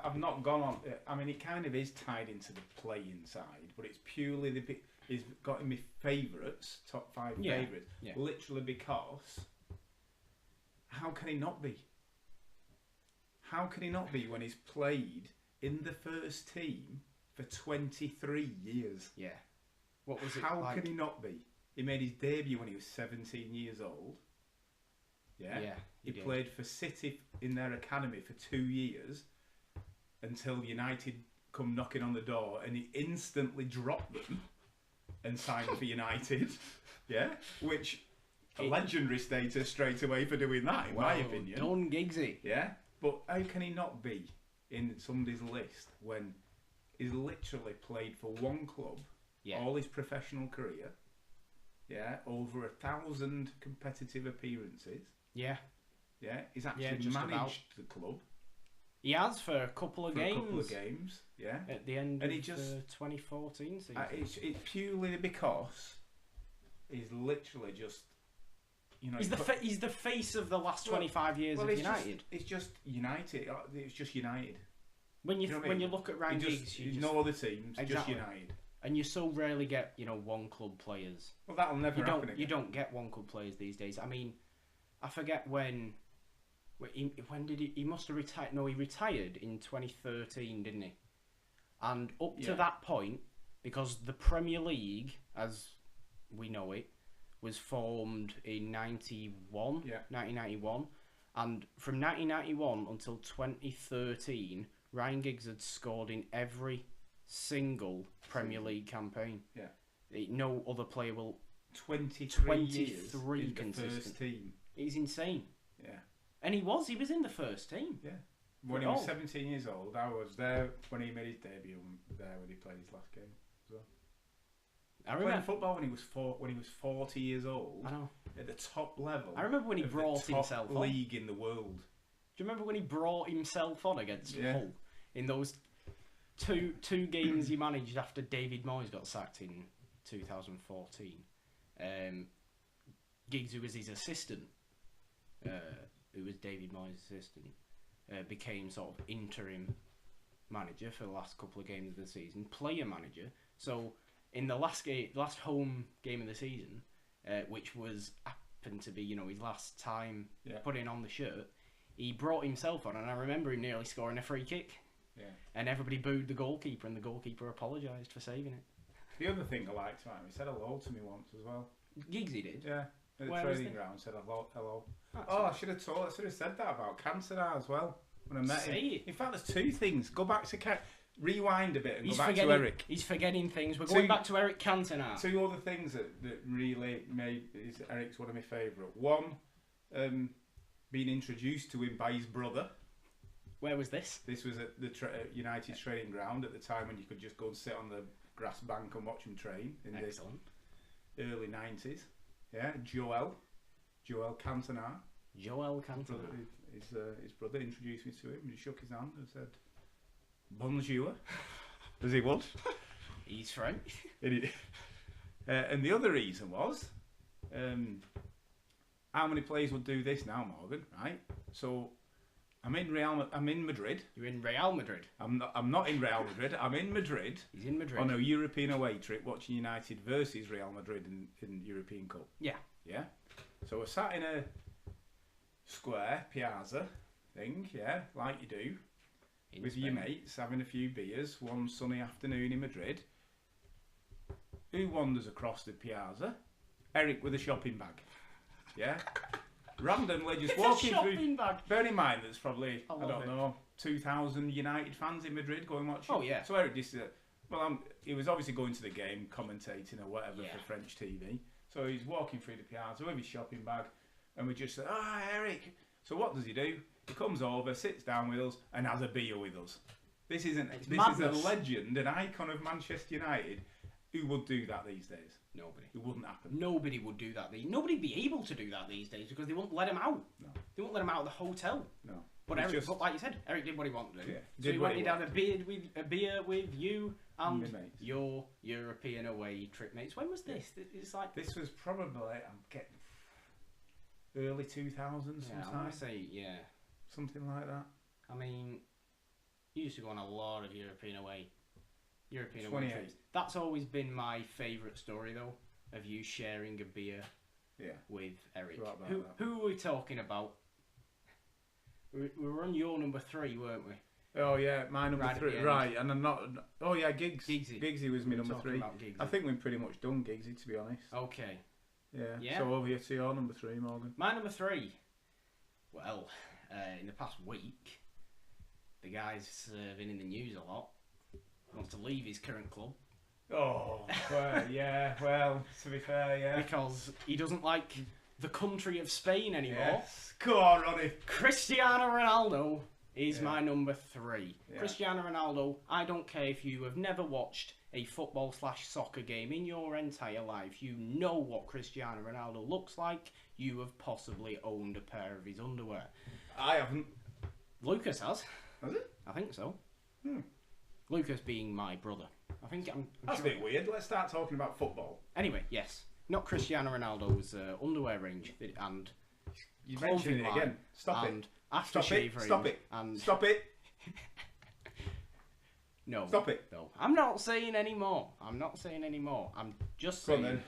[SPEAKER 2] I've not gone on. I mean, it kind of is tied into the playing side, but it's purely he's got in my favourites, top 5 favourites, literally because how can he not be? How can he not be when he's played in the first team for 23 years?
[SPEAKER 1] Yeah. What was it
[SPEAKER 2] How
[SPEAKER 1] like?
[SPEAKER 2] can he not be? He made his debut when he was 17 years old. Yeah. He played for City in their academy for 2 years until United come knocking on the door, and he instantly dropped them and signed for United. Yeah, which a legendary status straight away for doing that, in my opinion.
[SPEAKER 1] Done, Giggsy.
[SPEAKER 2] Yeah, but how can he not be in somebody's list when he's literally played for one club all his professional career? Yeah, over 1,000 competitive appearances.
[SPEAKER 1] Yeah.
[SPEAKER 2] Yeah, he's actually managed the club.
[SPEAKER 1] He has for a couple of games.
[SPEAKER 2] Yeah.
[SPEAKER 1] At the end of the 2014 season.
[SPEAKER 2] It's purely because he's literally just, you know...
[SPEAKER 1] He's the face of the last 25 years of United.
[SPEAKER 2] It's just United. It's just United.
[SPEAKER 1] When you look at Ryan Giggs...
[SPEAKER 2] There's no other teams, just United.
[SPEAKER 1] And you so rarely get, one club players.
[SPEAKER 2] Well, that'll never happen again.
[SPEAKER 1] You don't get one club players these days. I mean, I forget when did he must have retired? No, he retired in 2013, didn't he? And up to that point, because the Premier League, as we know it, was formed in 1991, and from 1991 until 2013, Ryan Giggs had scored in every single Premier League campaign.
[SPEAKER 2] Yeah.
[SPEAKER 1] No other player will.
[SPEAKER 2] 23 years in the first team.
[SPEAKER 1] It's insane.
[SPEAKER 2] Yeah.
[SPEAKER 1] And he was in the first team.
[SPEAKER 2] Yeah. When he was 17 years old, I was there when he made his debut, and there when he played his last game as well. I remember playing football when he was 40 years old.
[SPEAKER 1] I know.
[SPEAKER 2] At the top level.
[SPEAKER 1] I remember when he brought himself on.
[SPEAKER 2] League in the world.
[SPEAKER 1] Do you remember when he brought himself on against Hull in those two games he managed after David Moyes got sacked in 2014? Giggs, who was his assistant, who was David Moyes' assistant, became sort of interim manager for the last couple of games of the season, player manager. So in the last home game of the season, which happened to be his last time putting on the shirt, he brought himself on, and I remember him nearly scoring a free kick. Yeah. And everybody booed the goalkeeper, and the goalkeeper apologised for saving it.
[SPEAKER 2] The other thing I liked about him, he said hello to me once as well.
[SPEAKER 1] Giggsy did?
[SPEAKER 2] Yeah. At the training ground, said hello. I should have said that about Cantona as well when I met him. In fact, there's two things. Go back to rewind a bit and go back to Eric.
[SPEAKER 1] He's forgetting things. We're going back to Eric Cantona.
[SPEAKER 2] Two other things that really made Eric's one of my favourite. One, being introduced to him by his brother.
[SPEAKER 1] Where was this?
[SPEAKER 2] This was at the United training ground at the time when you could just go and sit on the grass bank and watch him train in the early 90s. Yeah, Joel Cantona.
[SPEAKER 1] Joel Cantona.
[SPEAKER 2] His brother introduced me to him. He shook his hand and said, "Bonjour," as he would.
[SPEAKER 1] He's French.
[SPEAKER 2] And the other reason was, how many players would do this now, Morgan? Right. So I'm in Madrid. You're in Real Madrid. I'm not in Real Madrid. I'm in Madrid.
[SPEAKER 1] He's in Madrid
[SPEAKER 2] on a European away trip, watching United versus Real Madrid in European Cup.
[SPEAKER 1] Yeah.
[SPEAKER 2] Yeah. So we're sat in a square piazza thing, like you do, with your mates, having a few beers one sunny afternoon in Madrid. Who wanders across the piazza? Eric with a shopping bag. Yeah. Randomly just walking through.
[SPEAKER 1] Bag.
[SPEAKER 2] Bear in mind, there's probably, I don't know, 2,000 United fans in Madrid going watching.
[SPEAKER 1] Oh, yeah.
[SPEAKER 2] So Eric just, he was obviously going to the game, commentating or whatever for French TV. So he's walking through the piazza with his shopping bag, and we just said, Eric. So what does he do? He comes over, sits down with us, and has a beer with us. This is a legend, an icon of Manchester United. Who would do that these days?
[SPEAKER 1] Nobody.
[SPEAKER 2] It wouldn't happen.
[SPEAKER 1] Nobody would do that. Nobody'd be able to do that these days because they won't let him out.
[SPEAKER 2] No.
[SPEAKER 1] They won't let him out of the hotel.
[SPEAKER 2] No.
[SPEAKER 1] But but like you said, Eric did what he wanted to do.
[SPEAKER 2] Yeah.
[SPEAKER 1] So he wanted to have a beer with you And
[SPEAKER 2] my mates.
[SPEAKER 1] your European away trip, mates. When was this? It's like
[SPEAKER 2] This was probably I'm getting early 2000s.
[SPEAKER 1] yeah, I
[SPEAKER 2] sometime.
[SPEAKER 1] want to say yeah.
[SPEAKER 2] Something like that.
[SPEAKER 1] I mean, you used to go on a lot of European away
[SPEAKER 2] 28.
[SPEAKER 1] trips. That's always been my favourite story, though, of you sharing a beer with Eric.
[SPEAKER 2] Right about that.
[SPEAKER 1] Who were we talking about? We were on your number 3, weren't we?
[SPEAKER 2] Oh yeah, my number
[SPEAKER 1] Right at
[SPEAKER 2] 3.
[SPEAKER 1] the end.
[SPEAKER 2] Right, and I'm not. Oh yeah,
[SPEAKER 1] Giggsy.
[SPEAKER 2] Giggsy was my
[SPEAKER 1] We were
[SPEAKER 2] number
[SPEAKER 1] talking
[SPEAKER 2] 3.
[SPEAKER 1] about Giggsy.
[SPEAKER 2] I think we've pretty much done Giggsy, to be honest.
[SPEAKER 1] Okay.
[SPEAKER 2] Yeah. So over here to your number 3, Morgan.
[SPEAKER 1] My number 3. Well, in the past week, the guy's been in the news a lot. Wants to leave his current club.
[SPEAKER 2] Oh, well, yeah. Well, to be fair, yeah.
[SPEAKER 1] Because he doesn't like the country of Spain anymore.
[SPEAKER 2] Yes. Go on, Ronnie.
[SPEAKER 1] Cristiano Ronaldo is
[SPEAKER 2] Yeah.
[SPEAKER 1] my number 3.
[SPEAKER 2] Yeah.
[SPEAKER 1] Cristiano Ronaldo, I don't care if you have never watched a football/soccer game in your entire life, you know what Cristiano Ronaldo looks like. You have possibly owned a pair of his underwear.
[SPEAKER 2] I haven't.
[SPEAKER 1] Lucas has.
[SPEAKER 2] Has it?
[SPEAKER 1] I think so.
[SPEAKER 2] Hmm.
[SPEAKER 1] Lucas being my brother. I think I'm
[SPEAKER 2] That's
[SPEAKER 1] sure.
[SPEAKER 2] a bit weird. Let's start talking about football.
[SPEAKER 1] Anyway, yes. Not Cristiano Ronaldo's underwear range and
[SPEAKER 2] You
[SPEAKER 1] clothing
[SPEAKER 2] mentioned it
[SPEAKER 1] line
[SPEAKER 2] again. Stop it.
[SPEAKER 1] and aftershave
[SPEAKER 2] Stop it.
[SPEAKER 1] range
[SPEAKER 2] Stop it.
[SPEAKER 1] and
[SPEAKER 2] Stop it.
[SPEAKER 1] no.
[SPEAKER 2] Stop it.
[SPEAKER 1] No. I'm not saying any more. I'm just
[SPEAKER 2] Go on
[SPEAKER 1] saying
[SPEAKER 2] then.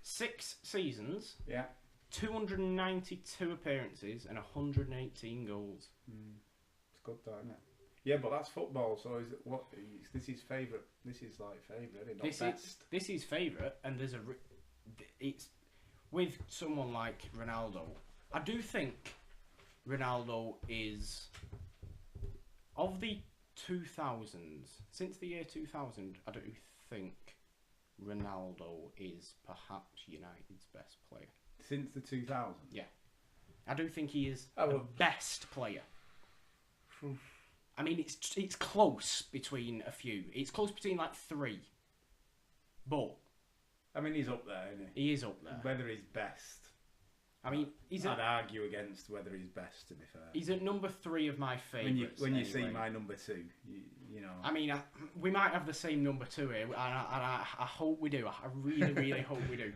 [SPEAKER 1] 6 seasons,
[SPEAKER 2] Yeah.
[SPEAKER 1] 292 appearances and 118 goals.
[SPEAKER 2] It's good, that, isn't it? Yeah, but that's football. So is it what? This is favourite. This is like favourite, isn't it? Not best.
[SPEAKER 1] This is favourite, and there's it's with someone like Ronaldo. I do think Ronaldo is of the 2000s. Since the year 2000, I do think Ronaldo is perhaps United's best player.
[SPEAKER 2] Since the 2000s.
[SPEAKER 1] Yeah, I do think he is
[SPEAKER 2] Oh,
[SPEAKER 1] the
[SPEAKER 2] well.
[SPEAKER 1] best player. I mean, it's close between a few. It's close between like 3, but
[SPEAKER 2] I mean, he's up there, isn't he?
[SPEAKER 1] he is up there.
[SPEAKER 2] Whether he's best,
[SPEAKER 1] I mean,
[SPEAKER 2] I'd argue against whether he's best. To be fair,
[SPEAKER 1] he's at number 3 of my favourites.
[SPEAKER 2] when you see
[SPEAKER 1] anyway.
[SPEAKER 2] my number 2, you know.
[SPEAKER 1] I mean, we might have the same number 2 here, and I hope we do. I really, really hope we do.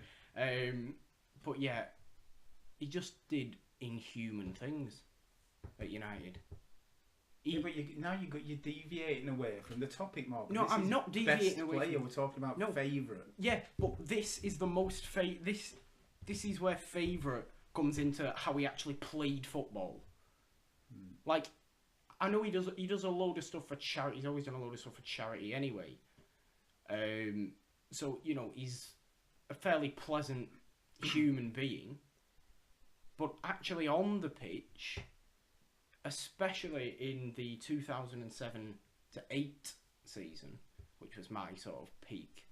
[SPEAKER 1] But yeah, he just did inhuman things at United.
[SPEAKER 2] Yeah, but you're deviating away from the topic, Mark.
[SPEAKER 1] No, I'm not deviating away
[SPEAKER 2] player.
[SPEAKER 1] from-
[SPEAKER 2] We're talking about
[SPEAKER 1] No.
[SPEAKER 2] favourite.
[SPEAKER 1] Yeah, but this is the most this is where favourite comes into how he actually played football. Like, I know he does a load of stuff for charity. He's always done a load of stuff for charity anyway. So he's a fairly pleasant human being, but actually on the pitch, especially in the 2007 to 8 season, which was my sort of peak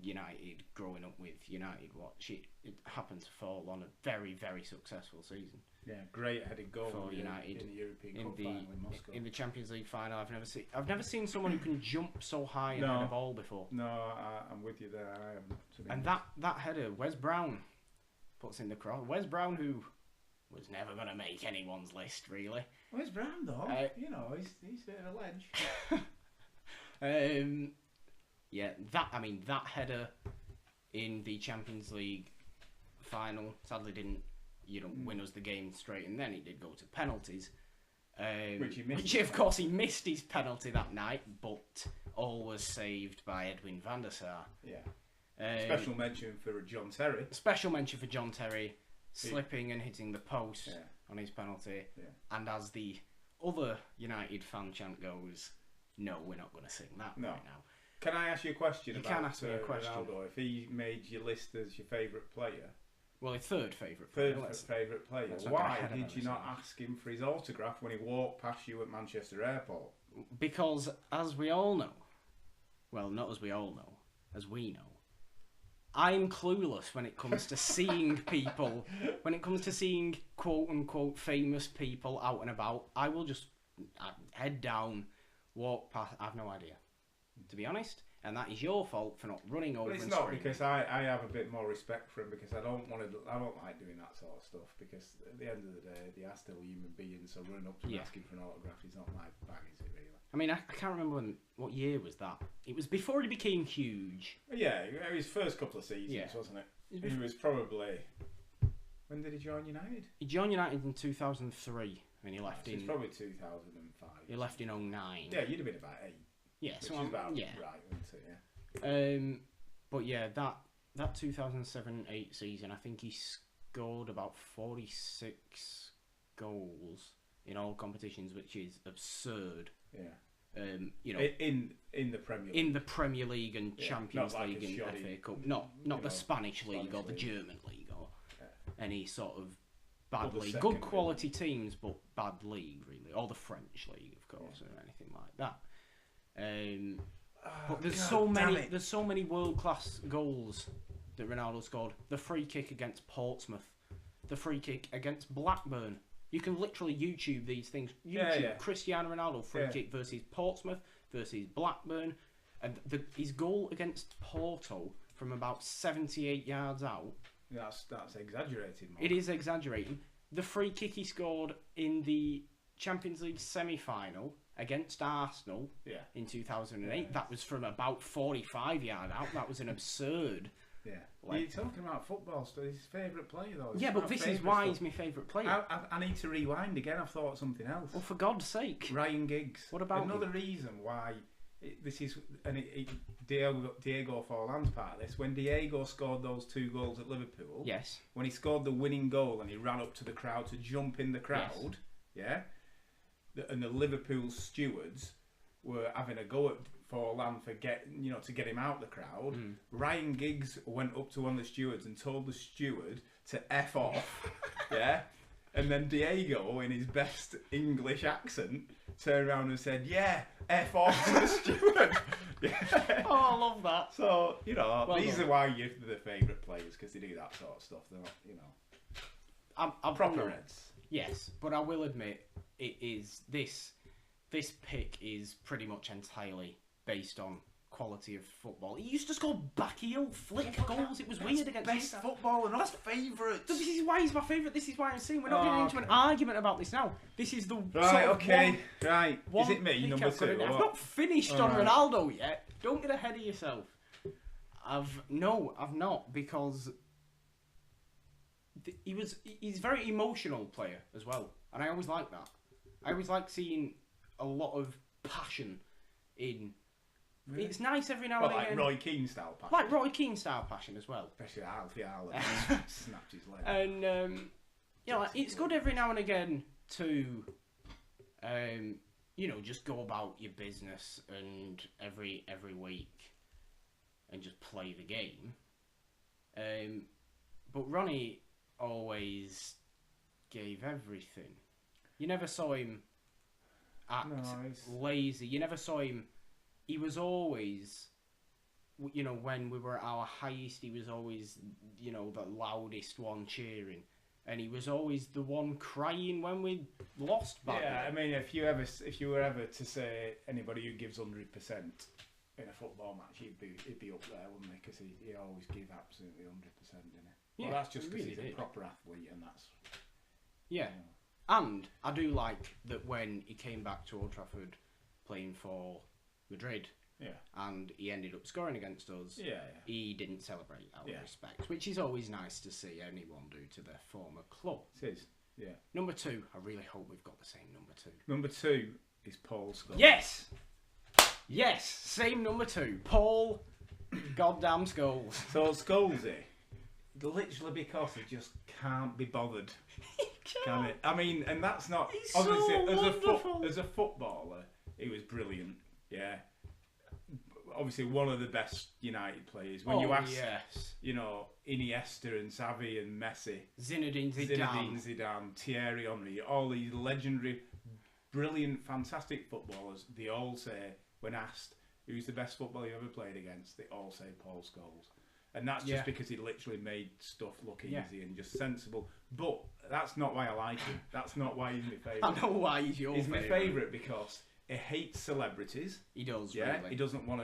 [SPEAKER 1] United, growing up with United watch, it happened to fall on a very, very successful season
[SPEAKER 2] Yeah, great headed goal
[SPEAKER 1] for
[SPEAKER 2] in
[SPEAKER 1] United
[SPEAKER 2] in the European
[SPEAKER 1] in
[SPEAKER 2] Cup final in Moscow.
[SPEAKER 1] the Champions League final. I've never seen someone who can jump so high and
[SPEAKER 2] No.
[SPEAKER 1] head a ball before.
[SPEAKER 2] No, I'm with you there. I am. To be
[SPEAKER 1] And
[SPEAKER 2] honest.
[SPEAKER 1] that header, Wes Brown puts in the cross. Wes Brown, who was never going to make anyone's list, really.
[SPEAKER 2] Where's Brown though? He's a bit of a ledge.
[SPEAKER 1] Yeah, that header in the Champions League final sadly didn't, win us the game straight, and then he did go to penalties.
[SPEAKER 2] Which he missed.
[SPEAKER 1] Which, of course, he missed his penalty that night, but all was saved by Edwin van der Sar.
[SPEAKER 2] Yeah. Special mention for John Terry.
[SPEAKER 1] Special mention for John Terry, slipping and hitting the post
[SPEAKER 2] Yeah.
[SPEAKER 1] on his penalty.
[SPEAKER 2] Yeah.
[SPEAKER 1] And as the other United fan chant goes, no, we're not going to sing that
[SPEAKER 2] No.
[SPEAKER 1] right now.
[SPEAKER 2] Can I ask you a question?
[SPEAKER 1] You
[SPEAKER 2] about
[SPEAKER 1] can ask me a question.
[SPEAKER 2] Ronaldo, if he made your list as your favourite player,
[SPEAKER 1] Well, his third favourite.
[SPEAKER 2] favourite player,
[SPEAKER 1] let's not get
[SPEAKER 2] why
[SPEAKER 1] ahead of
[SPEAKER 2] did you not
[SPEAKER 1] ourselves.
[SPEAKER 2] ask him for his autograph when he walked past you at Manchester Airport?
[SPEAKER 1] Because, as we all know, well, not as we all know, as we know, I'm clueless when it comes to seeing people, when it comes to seeing quote-unquote famous people out and about. I will just head down, walk past, I have no idea. To be honest, and that is your fault for not running over.
[SPEAKER 2] But it's
[SPEAKER 1] and
[SPEAKER 2] not
[SPEAKER 1] screaming.
[SPEAKER 2] because I have a bit more respect for him because I don't like doing that sort of stuff because at the end of the day they are still human beings. So running up to him asking for an autograph is not my bag, is it really?
[SPEAKER 1] I mean, I can't remember what year was that. It was before he became huge.
[SPEAKER 2] Yeah, his first couple of seasons, wasn't it? He was probably. When did he join United?
[SPEAKER 1] He joined United in 2003, and he left in.
[SPEAKER 2] It's probably 2005.
[SPEAKER 1] He left in 2009.
[SPEAKER 2] Yeah, you'd have been about 8.
[SPEAKER 1] Yeah,
[SPEAKER 2] which
[SPEAKER 1] so
[SPEAKER 2] is about
[SPEAKER 1] yeah.
[SPEAKER 2] right, isn't it? Yeah.
[SPEAKER 1] But yeah, that 2007-8 season, I think he scored about 46 goals in all competitions, which is absurd.
[SPEAKER 2] Yeah.
[SPEAKER 1] You know,
[SPEAKER 2] in the Premier League.
[SPEAKER 1] in the Premier League and Champions
[SPEAKER 2] like
[SPEAKER 1] League and
[SPEAKER 2] shoddy,
[SPEAKER 1] FA Cup, not the Spanish League or the German League or any sort of bad league. Good quality teams, but bad league really, or the French League, of course, or anything like that. But there's so many world class goals that Ronaldo scored. The free kick against Portsmouth, the free kick against Blackburn. You can literally YouTube these things. Cristiano Ronaldo free kick versus Portsmouth versus Blackburn, and his goal against Porto from about 78 yards out.
[SPEAKER 2] That's exaggerated. Mark.
[SPEAKER 1] It is exaggerating. The free kick he scored in the Champions League semi-final against Arsenal in 2008. That was from about 45 yards out. That was an absurd.
[SPEAKER 2] Yeah. You're talking about football stuff. His favourite player, though.
[SPEAKER 1] Yeah, but this is why he's my favourite player.
[SPEAKER 2] I need to rewind again. I've thought of something else.
[SPEAKER 1] Well, for God's sake.
[SPEAKER 2] Ryan Giggs.
[SPEAKER 1] What about
[SPEAKER 2] another reason why this is... And Diego Forlan's part of this. When Diego scored those 2 goals at Liverpool...
[SPEAKER 1] Yes.
[SPEAKER 2] When he scored the winning goal and he ran up to the crowd to jump in the crowd... Yes. Yeah? And the Liverpool stewards were having a go at Forlan for to get him out the crowd. Ryan Giggs went up to one of the stewards and told the steward to F off. Yeah? And then Diego, in his best English accent, turned around and said, "Yeah, F off to the steward." Yeah.
[SPEAKER 1] Oh, I love that.
[SPEAKER 2] So, these are why you're the favourite players, because they do that sort of stuff. They're not,
[SPEAKER 1] I'm
[SPEAKER 2] proper heads.
[SPEAKER 1] Yes, but I will admit, it is this pick is pretty much entirely based on quality of football. He used to score backheel flick goals. It was weird against
[SPEAKER 2] best footballer, not favourite.
[SPEAKER 1] This is why he's my favourite. This is why I'm saying we're not getting into an argument about this now. This is the
[SPEAKER 2] right. Is it me, number 2?
[SPEAKER 1] I've not finished on Ronaldo yet. Don't get ahead of yourself. I've not, because he's a very emotional player as well, and I always like that. I always like seeing a lot of passion in. Really? It's nice every now and again.
[SPEAKER 2] Like Roy Keane style passion.
[SPEAKER 1] Like Roy Keane style passion as well.
[SPEAKER 2] Especially Alfie Allen snapped his leg.
[SPEAKER 1] And it's good every now and again to, just go about your business and every week and just play the game. But Ronnie always gave everything. You never saw him act lazy. You never saw him. He was always, when we were at our highest, he was always, the loudest one cheering, and he was always the one crying when we lost badly.
[SPEAKER 2] Yeah, I mean, if you were ever to say anybody who gives 100% in a football match, he'd be up there, wouldn't he? Because he always gave absolutely 100%, didn't he? Well, that's just because he's a proper athlete, and that's...
[SPEAKER 1] Yeah. And I do like that when he came back to Old Trafford playing for Madrid, and he ended up scoring against us, he didn't celebrate out of respect, which is always nice to see anyone do to their former club.
[SPEAKER 2] It is, yeah.
[SPEAKER 1] Number 2, I really hope we've got the same number 2.
[SPEAKER 2] Number 2 is Paul Scholes.
[SPEAKER 1] Yes! Yes, same number 2. Paul goddamn Scholes.
[SPEAKER 2] So Scholesy, literally because he just can't be bothered. Can it? I mean, and that's not...
[SPEAKER 1] He's
[SPEAKER 2] obviously,
[SPEAKER 1] so
[SPEAKER 2] as a footballer, he was brilliant, yeah. Obviously, one of the best United players. When you ask, Iniesta and Xavi and Messi,
[SPEAKER 1] Zinedine
[SPEAKER 2] Zidane, Thierry Henry, all these legendary, brilliant, fantastic footballers, they all say, when asked who's the best footballer you ever played against, they all say Paul Scholes. And that's just because he literally made stuff look easy and just sensible. But that's not why I like him. That's not why he's my favourite.
[SPEAKER 1] I know why he's your favourite.
[SPEAKER 2] He's my favourite because he hates celebrities.
[SPEAKER 1] He does,
[SPEAKER 2] Yeah,
[SPEAKER 1] really.
[SPEAKER 2] he doesn't want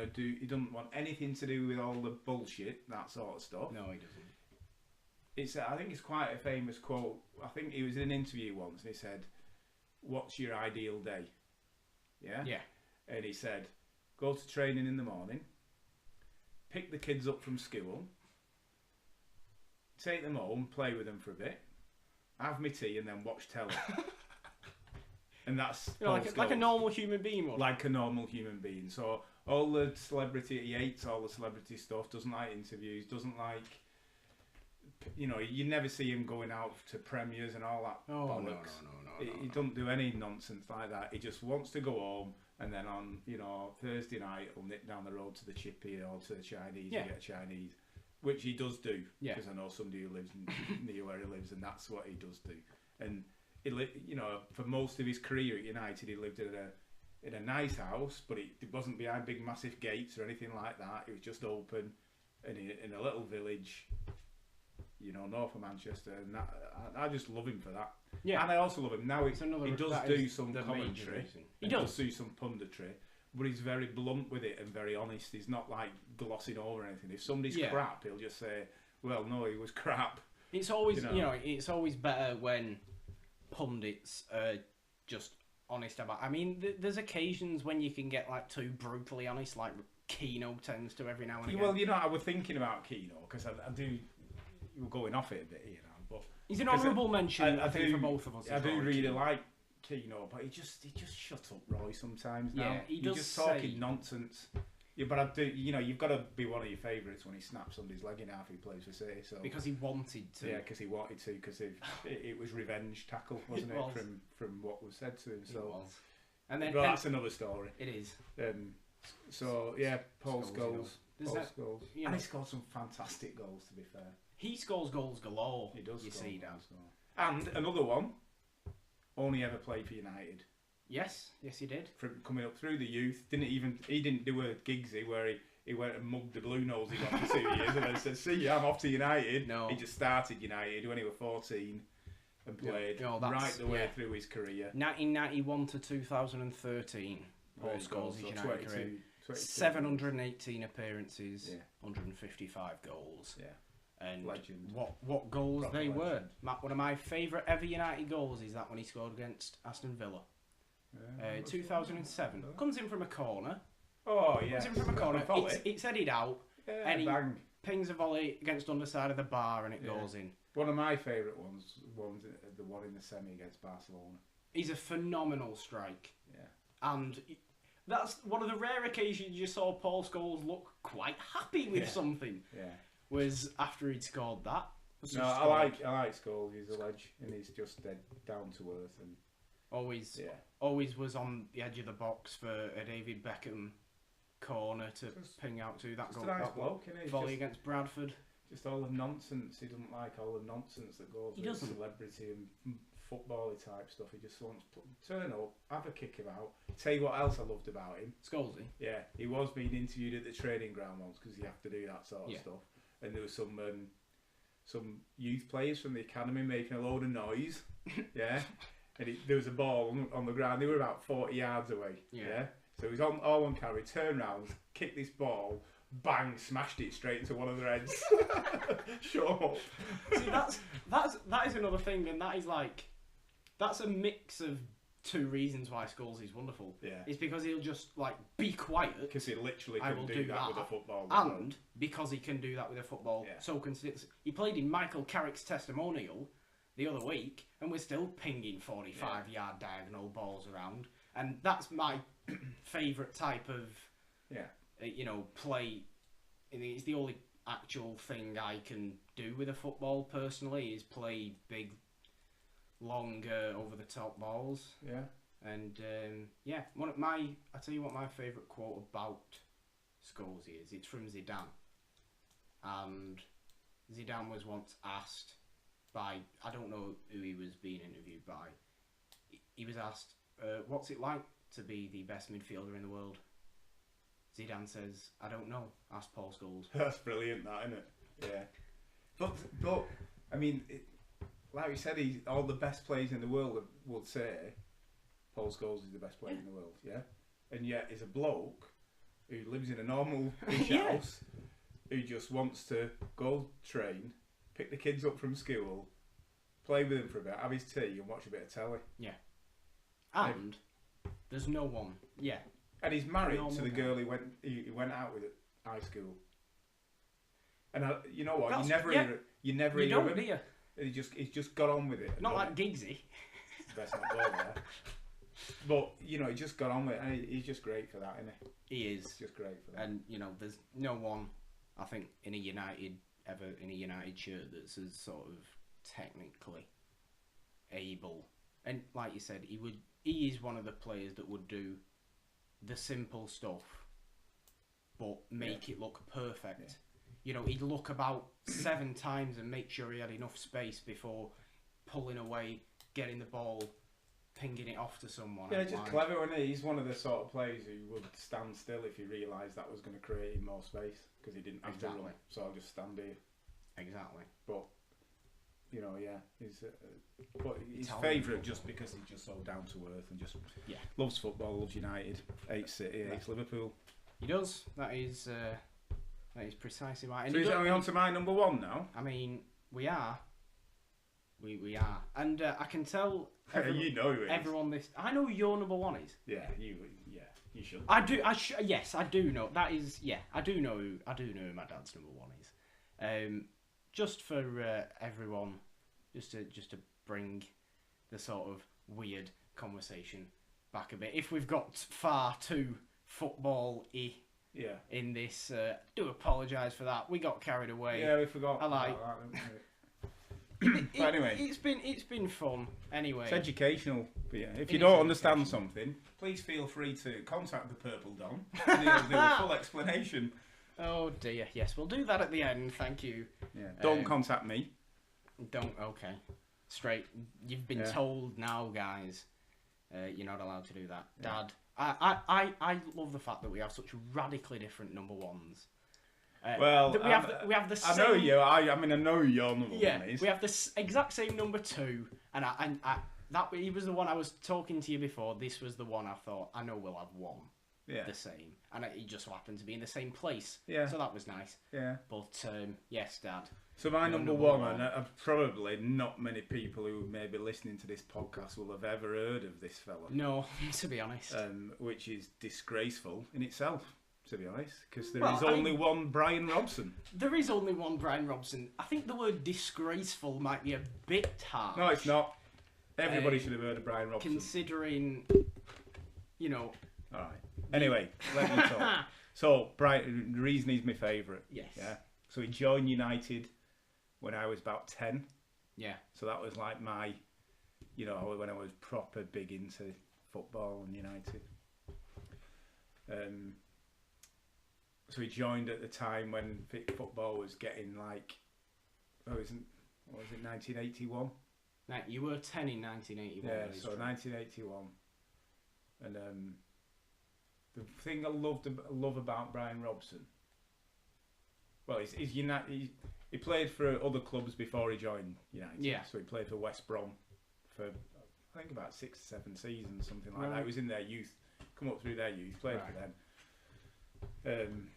[SPEAKER 2] anything to do with all the bullshit, that sort of stuff.
[SPEAKER 1] No, he doesn't.
[SPEAKER 2] I think it's quite a famous quote. I think he was in an interview once and he said, "What's your ideal day?" Yeah?
[SPEAKER 1] Yeah.
[SPEAKER 2] And he said, "Go to training in the morning, pick the kids up from school, take them home, play with them for a bit, have me tea and then watch telly." And that's
[SPEAKER 1] like a normal human being would.
[SPEAKER 2] like a normal human being. So all the celebrity, he hates all the celebrity stuff, doesn't like interviews, doesn't like, you never see him going out to premieres and all that bollocks.
[SPEAKER 1] No.
[SPEAKER 2] He doesn't do any nonsense like that. He just wants to go home, and then on Thursday night he'll nip down the road to the chippy or to the Chinese and get a Chinese, which he does do, because I know somebody who lives near where he lives, and that's what he does do. And for most of his career at United, he lived in a nice house, but it wasn't behind big massive gates or anything like that. It was just open, and in a little village, north of Manchester, and I just love him for that. Yeah, and I also love him now. He does do some commentary. He does do some punditry, but he's very blunt with it and very honest. He's not like glossing over anything. If somebody's crap, he'll just say, "Well, no, he was crap."
[SPEAKER 1] It's always it's always better when pundits are just honest about. I mean, there's occasions when you can get like too brutally honest, like Keno tends to every now and again.
[SPEAKER 2] Well, I was thinking about Keno because I do. You were going off it a bit, but
[SPEAKER 1] he's an honourable mention. I think for both of us.
[SPEAKER 2] I do really like Keno, but he just shut up, Roy. Sometimes now
[SPEAKER 1] he does
[SPEAKER 2] just talking nonsense. Yeah, but I do. You've got to be one of your favourites when he snaps somebody's leg in half. He plays for City, so
[SPEAKER 1] because he wanted to.
[SPEAKER 2] Yeah, because he wanted to. Because it was revenge tackle, wasn't it? From what was said to him. So,
[SPEAKER 1] it was. And then
[SPEAKER 2] that's another story.
[SPEAKER 1] It is.
[SPEAKER 2] So yeah, Paul Scholes.
[SPEAKER 1] Scholes.
[SPEAKER 2] And he scored some fantastic goals. To be fair,
[SPEAKER 1] he scores goals galore.
[SPEAKER 2] He does.
[SPEAKER 1] You see, Dan.
[SPEAKER 2] And another one. Only ever played for United.
[SPEAKER 1] Yes, he did.
[SPEAKER 2] From coming up through the youth, he didn't do a Giggsy where he went and mugged the Blue Noses after 2 years and then said, "See ya, I'm off to United." No, he just started United when he was 14 and played right the way through his career.
[SPEAKER 1] 1991 to 2013. Paul Scholes' United career. 718 appearances, 155 goals. Yeah. And legend. What goals proper they legend. Were. One of my favourite ever United goals is that when he scored against Aston Villa. 2007. Comes in from a corner.
[SPEAKER 2] Oh, yeah.
[SPEAKER 1] Comes in from a corner. It's headed out. Yeah, and he pings a volley against underside of the bar and it goes in.
[SPEAKER 2] One of my favourite ones, the one in the semi against Barcelona.
[SPEAKER 1] He's a phenomenal strike.
[SPEAKER 2] Yeah.
[SPEAKER 1] And that's one of the rare occasions you saw Paul Scholes look quite happy with something. Yeah. Was after he'd scored that.
[SPEAKER 2] No, I like Scholes. He's a ledge, and he's just dead down to earth and
[SPEAKER 1] always was on the edge of the box for a David Beckham corner to ping out to that goal.
[SPEAKER 2] Nice bloke,
[SPEAKER 1] volley against Bradford.
[SPEAKER 2] Just all the nonsense. He doesn't like all the nonsense that goes with celebrity and football-y type stuff. He just wants to turn up, have a kick about. Tell you what else I loved about him.
[SPEAKER 1] Scholesy.
[SPEAKER 2] Yeah, he was being interviewed at the training ground once because you have to do that sort of stuff. And there was some youth players from the academy making a load of noise. Yeah. And there was a ball on the ground. They were about 40 yards away. Yeah. So he was all on carry, turned round, kicked this ball, bang, smashed it straight into one of their heads. Shut up.
[SPEAKER 1] See, that is another thing, and that's a mix of two reasons why Scholes is wonderful. Yeah. It's because he'll just be quiet.
[SPEAKER 2] Because he literally can do that with a football.
[SPEAKER 1] And because he can do that with a football so consistently. He played in Michael Carrick's testimonial the other week and we're still pinging 45-yard diagonal balls around. And that's my favourite type of play. It's the only actual thing I can do with a football personally is play big, long, over-the-top balls.
[SPEAKER 2] Yeah.
[SPEAKER 1] And I'll tell you what my favourite quote about Scholes is. It's from Zidane. And Zidane was once asked by, I don't know who he was being interviewed by, he was asked, what's it like to be the best midfielder in the world? Zidane says, I don't know, ask Paul Scholes.
[SPEAKER 2] That's brilliant, that, isn't it? Yeah. But I mean, like we said, all the best players in the world would say Paul Scholes is the best player in the world, yeah? and yet is a bloke who lives in a normal beach
[SPEAKER 1] Yeah.
[SPEAKER 2] house, who just wants to go train, pick the kids up from school, play with them for a bit, have his tea, and watch a bit of telly.
[SPEAKER 1] Yeah. And there's no one. Yeah.
[SPEAKER 2] And he's married
[SPEAKER 1] Normal
[SPEAKER 2] to the
[SPEAKER 1] guy.
[SPEAKER 2] girl he went out with at high school. And you know what?
[SPEAKER 1] That's-
[SPEAKER 2] You never
[SPEAKER 1] yeah.
[SPEAKER 2] hear, you never
[SPEAKER 1] You
[SPEAKER 2] hear
[SPEAKER 1] don't,
[SPEAKER 2] of
[SPEAKER 1] do
[SPEAKER 2] him.
[SPEAKER 1] you?
[SPEAKER 2] He's just got on with it. and
[SPEAKER 1] Not
[SPEAKER 2] done
[SPEAKER 1] like Giggsy.
[SPEAKER 2] it. Best not go there. But you know, he just got on with it, and he's just great for that, isn't he?
[SPEAKER 1] He is.
[SPEAKER 2] He's just great for that.
[SPEAKER 1] And, you know, there's no one, I think, in a United shirt that's as sort of technically able. And like you said, he is one of the players that would do the simple stuff, but make it look perfect.
[SPEAKER 2] Yeah.
[SPEAKER 1] You know, he'd look about 7 times and make sure he had enough space before pulling away, getting the ball, pinging it off to someone.
[SPEAKER 2] Yeah,
[SPEAKER 1] out
[SPEAKER 2] just
[SPEAKER 1] wide.
[SPEAKER 2] clever, isn't he? He's one of the sort of players who would stand still if he realised that was going to create him more space, because he didn't have to
[SPEAKER 1] Exactly.
[SPEAKER 2] run. So I'll just stand here.
[SPEAKER 1] Exactly.
[SPEAKER 2] But you know, yeah, he's his
[SPEAKER 1] Italian
[SPEAKER 2] favourite
[SPEAKER 1] football.
[SPEAKER 2] just because he's just so down to earth and just
[SPEAKER 1] Yeah.
[SPEAKER 2] loves football, loves United, hates City, hates Liverpool.
[SPEAKER 1] He does. That is precisely right. And
[SPEAKER 2] So
[SPEAKER 1] he
[SPEAKER 2] are
[SPEAKER 1] don't-
[SPEAKER 2] we on to my number one now?
[SPEAKER 1] I mean, we are. We are. And I can tell
[SPEAKER 2] You know who it is.
[SPEAKER 1] everyone this. I know who your number one is.
[SPEAKER 2] Yeah, you should.
[SPEAKER 1] I do. Yes, I do know. That is. Yeah, I do know. Who my dad's number one is. Just for everyone, just to bring the sort of weird conversation back a bit. If we've got far too football-y
[SPEAKER 2] Yeah.
[SPEAKER 1] in this, do apologise for that. We got carried away.
[SPEAKER 2] Yeah, we forgot.
[SPEAKER 1] I like-
[SPEAKER 2] about that, didn't we? But anyway.
[SPEAKER 1] it's been fun. Anyway,
[SPEAKER 2] It's educational. But yeah, if
[SPEAKER 1] It
[SPEAKER 2] you
[SPEAKER 1] is
[SPEAKER 2] don't understand
[SPEAKER 1] educational.
[SPEAKER 2] something, please feel free to contact the Purple Don. And he'll do a full explanation.
[SPEAKER 1] oh dear. Yes, we'll do that at the end. Thank you.
[SPEAKER 2] Yeah. Don't
[SPEAKER 1] Um,
[SPEAKER 2] contact me.
[SPEAKER 1] Don't. Okay. Straight. You've been
[SPEAKER 2] Yeah.
[SPEAKER 1] told now, guys. You're not allowed to do that, Dad. I love the fact that we have such radically different number ones.
[SPEAKER 2] Well,
[SPEAKER 1] that we have the
[SPEAKER 2] I
[SPEAKER 1] same.
[SPEAKER 2] know you. I mean, I know your number
[SPEAKER 1] Yeah,
[SPEAKER 2] one is.
[SPEAKER 1] we have the exact same number 2, and he was the one I was talking to you before. This was the one I thought I know we'll have one
[SPEAKER 2] Yeah.
[SPEAKER 1] the same, and it just so happened to be in the same place.
[SPEAKER 2] Yeah.
[SPEAKER 1] So that was nice.
[SPEAKER 2] Yeah.
[SPEAKER 1] But yes, Dad.
[SPEAKER 2] So my
[SPEAKER 1] Your
[SPEAKER 2] number
[SPEAKER 1] number
[SPEAKER 2] one,
[SPEAKER 1] one.
[SPEAKER 2] and probably not many people who may be listening to this podcast will have ever heard of this fella,
[SPEAKER 1] No, to be honest.
[SPEAKER 2] which is disgraceful in itself, to be honest, because there
[SPEAKER 1] Well,
[SPEAKER 2] is
[SPEAKER 1] I
[SPEAKER 2] only
[SPEAKER 1] mean-
[SPEAKER 2] one Brian Robson.
[SPEAKER 1] There is only one Brian Robson. I think the word disgraceful might be a bit harsh.
[SPEAKER 2] No, it's not. Everybody should have heard of Brian Robson.
[SPEAKER 1] Considering, you know.
[SPEAKER 2] All right. Anyway, let me talk. So, Brian, the reason he's my favourite.
[SPEAKER 1] Yes.
[SPEAKER 2] Yeah. So he joined United when I was about 10.
[SPEAKER 1] Yeah.
[SPEAKER 2] So that was like my, you know, when I was proper big into football and United. So he joined at the time when football was getting like, what was it, 1981?
[SPEAKER 1] Now, you were 10 in 1981.
[SPEAKER 2] Yeah,
[SPEAKER 1] that is
[SPEAKER 2] so
[SPEAKER 1] true.
[SPEAKER 2] 1981. And the thing I love about Brian Robson, well, he's United. He played for other clubs before he joined United.
[SPEAKER 1] Yeah.
[SPEAKER 2] So he played for West Brom for, I think, about 6 or 7 seasons, something like that.
[SPEAKER 1] Right.
[SPEAKER 2] He was in their youth, come up through their youth, played for them.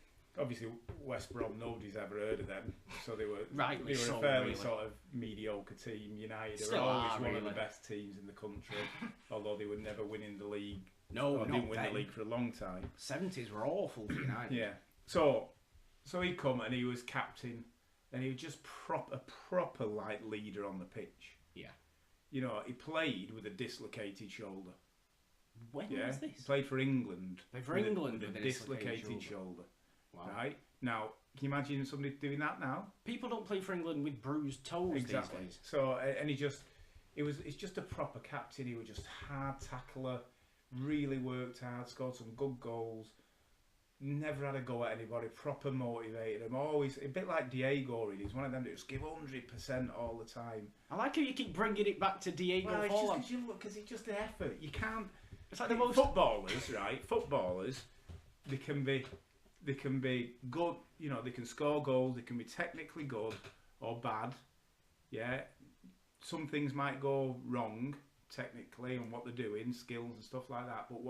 [SPEAKER 2] Obviously, West Brom, nobody's ever heard of them, so they were
[SPEAKER 1] Rightly
[SPEAKER 2] they were
[SPEAKER 1] so,
[SPEAKER 2] a fairly
[SPEAKER 1] really.
[SPEAKER 2] sort of mediocre team. United
[SPEAKER 1] Still
[SPEAKER 2] are always
[SPEAKER 1] are,
[SPEAKER 2] one of the
[SPEAKER 1] really.
[SPEAKER 2] best teams in the country, although they were never winning the league.
[SPEAKER 1] No,
[SPEAKER 2] or
[SPEAKER 1] not
[SPEAKER 2] didn't win
[SPEAKER 1] then.
[SPEAKER 2] the league for a long time.
[SPEAKER 1] 70s were awful for United.
[SPEAKER 2] Yeah. So he come and he was captain, and he was just a proper like leader on the pitch.
[SPEAKER 1] Yeah.
[SPEAKER 2] You know, he played with a dislocated shoulder.
[SPEAKER 1] When
[SPEAKER 2] Yeah.
[SPEAKER 1] was
[SPEAKER 2] He
[SPEAKER 1] this?
[SPEAKER 2] played for England.
[SPEAKER 1] Played for
[SPEAKER 2] with
[SPEAKER 1] England
[SPEAKER 2] with a
[SPEAKER 1] with a
[SPEAKER 2] dislocated
[SPEAKER 1] dislocated
[SPEAKER 2] shoulder.
[SPEAKER 1] Wow.
[SPEAKER 2] Right. Now, can you imagine somebody doing that now?
[SPEAKER 1] People don't play for England with bruised toes
[SPEAKER 2] Exactly.
[SPEAKER 1] these days.
[SPEAKER 2] So, and it's just a proper captain. He was just hard tackler, really worked hard, scored some good goals, never had a go at anybody, proper motivated him, always, a bit like Diego really. He's one of them that just give 100% all the time.
[SPEAKER 1] I like how you keep bringing it back to Diego
[SPEAKER 2] Well, it's
[SPEAKER 1] Forlan.
[SPEAKER 2] just because it's just the effort. You can't.
[SPEAKER 1] It's like the most...
[SPEAKER 2] Footballers, right? Footballers, they can be good. You know, they can score goals. They can be technically good or bad. Yeah, some things might go wrong technically on what they're doing, skills and stuff like that. But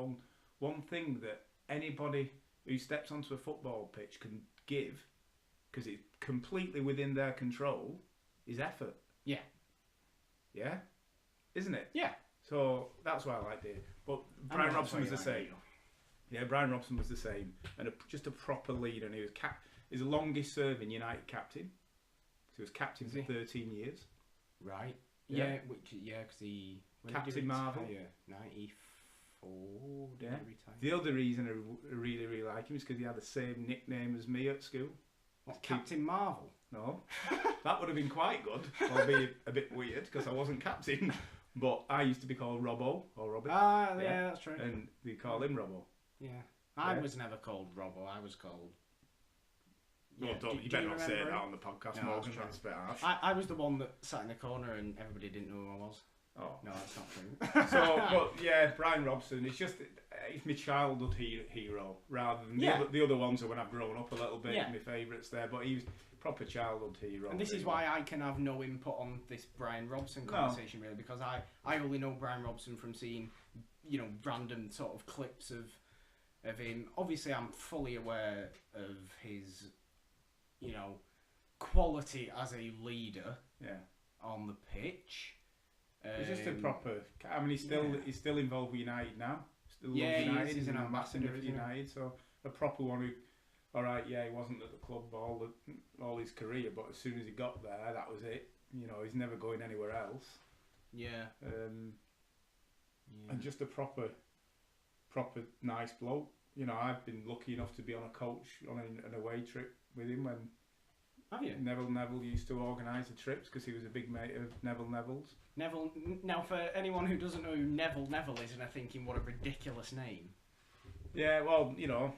[SPEAKER 2] one thing that anybody who steps onto a football pitch can give, because it's completely within their control, is effort.
[SPEAKER 1] Yeah.
[SPEAKER 2] Yeah? Isn't it?
[SPEAKER 1] Yeah.
[SPEAKER 2] So that's why I liked it. But Brian Robson was the same. Yeah, Brian Robson was the same. And just a proper leader. And he was he's the longest serving United captain. So he was captain for 13 years.
[SPEAKER 1] Right.
[SPEAKER 2] Yeah.
[SPEAKER 1] Because he...
[SPEAKER 2] Captain Marvel.
[SPEAKER 1] 94, did
[SPEAKER 2] Yeah.
[SPEAKER 1] he retire?
[SPEAKER 2] The other reason I really, really like him is because he had the same nickname as me at school.
[SPEAKER 1] What, Captain Marvel?
[SPEAKER 2] No. That would have been quite good, albeit a bit weird because I wasn't captain. But I used to be called Robbo or Robbie.
[SPEAKER 1] Ah, yeah, that's true.
[SPEAKER 2] And they call him Robbo.
[SPEAKER 1] Yeah. I was never called Robbo, I was called...
[SPEAKER 2] Well, you better not say that on the podcast,
[SPEAKER 1] No,
[SPEAKER 2] Morgan. That's a bit harsh.
[SPEAKER 1] I was the one that sat in the corner and everybody didn't know who I was.
[SPEAKER 2] Oh.
[SPEAKER 1] No, that's not true.
[SPEAKER 2] So, but yeah, Brian Robson, it's my childhood hero rather than the other ones are when I've grown up a little bit, my favourites there, but he was proper childhood hero.
[SPEAKER 1] And this is why I can have no input on this Brian Robson conversation, really, because I only know Brian Robson from seeing, random sort of clips of him. Obviously, I'm fully aware of his, quality as a leader on the pitch.
[SPEAKER 2] He's just a proper... I mean, he's still involved with United now. Still loves United.
[SPEAKER 1] He's an ambassador
[SPEAKER 2] for United, so a proper one who... All right, he wasn't at the club all his career, but as soon as he got there, that was it. He's never going anywhere else.
[SPEAKER 1] Yeah.
[SPEAKER 2] And just a proper nice bloke. I've been lucky enough to be on a coach on an away trip with him when Neville used to organise the trips because he was a big mate of Neville's.
[SPEAKER 1] Neville. Now, for anyone who doesn't know who Neville is, and are thinking, what a ridiculous name.
[SPEAKER 2] Yeah, well, I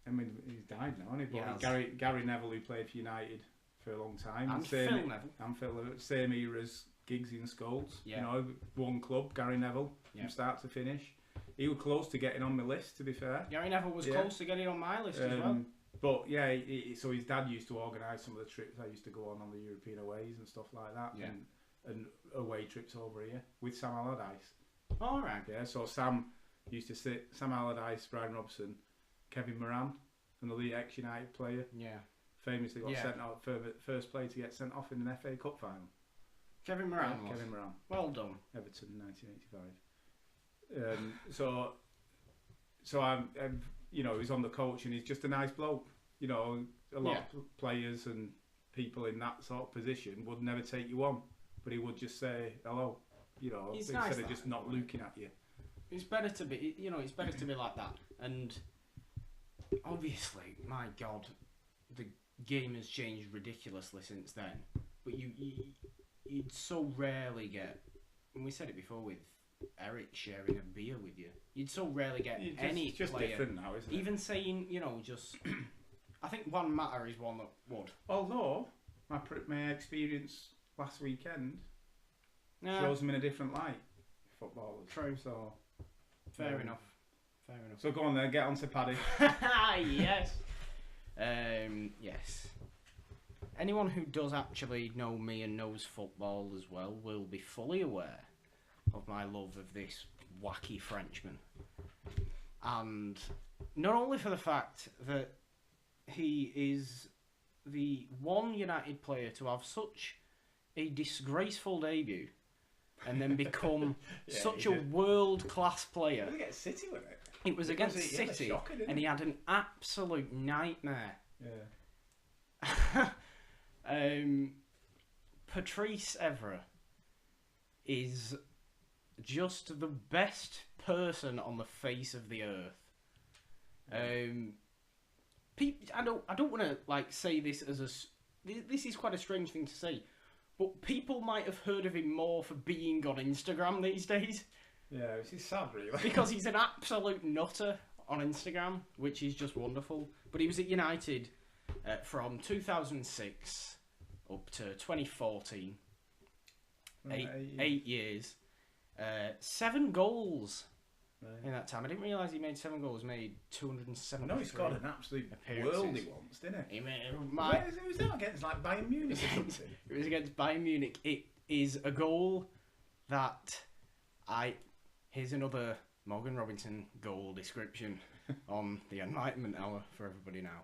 [SPEAKER 2] mean, he's died now, hasn't he? But Gary Neville, who played for United for a long time.
[SPEAKER 1] And Phil Neville.
[SPEAKER 2] And Phil, same era as Giggsy and Scholes.
[SPEAKER 1] Yeah.
[SPEAKER 2] One club, Gary Neville, from start to finish. He was close to getting on my list, to be fair.
[SPEAKER 1] Gary Neville was close to getting on my list as well.
[SPEAKER 2] But yeah, so his dad used to organise some of the trips I used to go on the European aways and stuff like that.
[SPEAKER 1] Yeah.
[SPEAKER 2] And away trips over here with Sam Allardyce.
[SPEAKER 1] All right.
[SPEAKER 2] Yeah, so Sam used to sit, Sam Allardyce, Brian Robson, Kevin Moran, another ex-United player.
[SPEAKER 1] Yeah.
[SPEAKER 2] Famously got sent out first player to get sent off in an FA Cup final.
[SPEAKER 1] Kevin Moran was?
[SPEAKER 2] Kevin Moran.
[SPEAKER 1] Well done.
[SPEAKER 2] Everton, 1985. So I'm he's on the coach and he's just a nice bloke. A lot of players and people in that sort of position would never take you on, but he would just say hello. Instead of just not looking at you.
[SPEAKER 1] It's better to be, it's better to be like that. And obviously, my God, the game has changed ridiculously since then. But you'd so rarely get, and we said it before with Eric sharing a beer with you, you'd so rarely get any
[SPEAKER 2] it's just
[SPEAKER 1] player
[SPEAKER 2] different now, isn't it?
[SPEAKER 1] even saying, just. I think one matter is one that would.
[SPEAKER 2] Although my experience last weekend shows them in a different light, footballers.
[SPEAKER 1] True.
[SPEAKER 2] So
[SPEAKER 1] fair enough.
[SPEAKER 2] So go on there, get on to Paddy.
[SPEAKER 1] Yes. Yes. Anyone who does actually know me and knows football as well will be fully aware of my love of this wacky Frenchman. And not only for the fact that he is the one United player to have such a disgraceful debut and then become such a world-class player.
[SPEAKER 2] Did he get City with it?
[SPEAKER 1] It was against City, and he had an absolute nightmare.
[SPEAKER 2] Yeah.
[SPEAKER 1] Patrice Evra is just the best person on the face of the earth. I don't want to say this as this is quite a strange thing to say, but people might have heard of him more for being on Instagram these days.
[SPEAKER 2] Yeah, it's sad, really.
[SPEAKER 1] Because he's an absolute nutter on Instagram, which is just wonderful. But he was at United from 2006 up to 2014. Eight years. 7 goals in that time. I didn't realise he made 7 goals. Made 273.
[SPEAKER 2] I know he's got an absolute worldie once, didn't he?
[SPEAKER 1] Who
[SPEAKER 2] was that against? Bayern Munich or something?
[SPEAKER 1] It was against Bayern Munich. It is a goal that here's another Morgan Robinson goal description on the Enlightenment Hour for everybody now.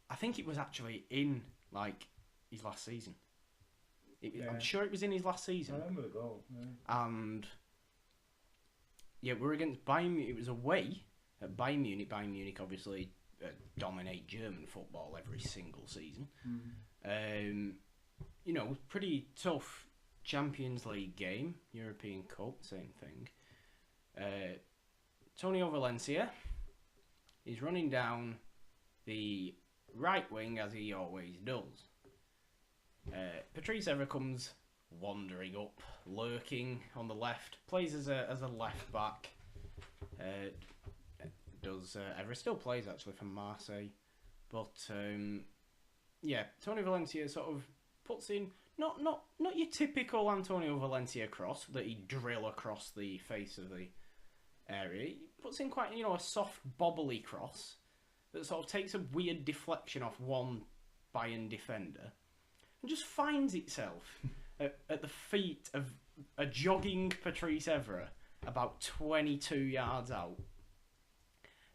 [SPEAKER 1] I think it was actually in like his last season. I'm sure it was in his last season.
[SPEAKER 2] I remember the goal. Yeah.
[SPEAKER 1] And yeah, we're against Bayern Munich. It was away at Bayern Munich. Bayern Munich obviously dominate German football every single season. You know, pretty tough Champions League game, European Cup, same thing. Antonio Valencia is running down the right wing as he always does. Patrice Evra comes wandering up, lurking on the left, plays as a left back. Evra still plays actually for Marseille, but yeah, Tony Valencia sort of puts in not your typical Antonio Valencia cross that he drill across the face of the area. He puts in quite a soft bobbly cross that sort of takes a weird deflection off one Bayern defender and just finds itself at the feet of a jogging Patrice Evra about 22 yards out.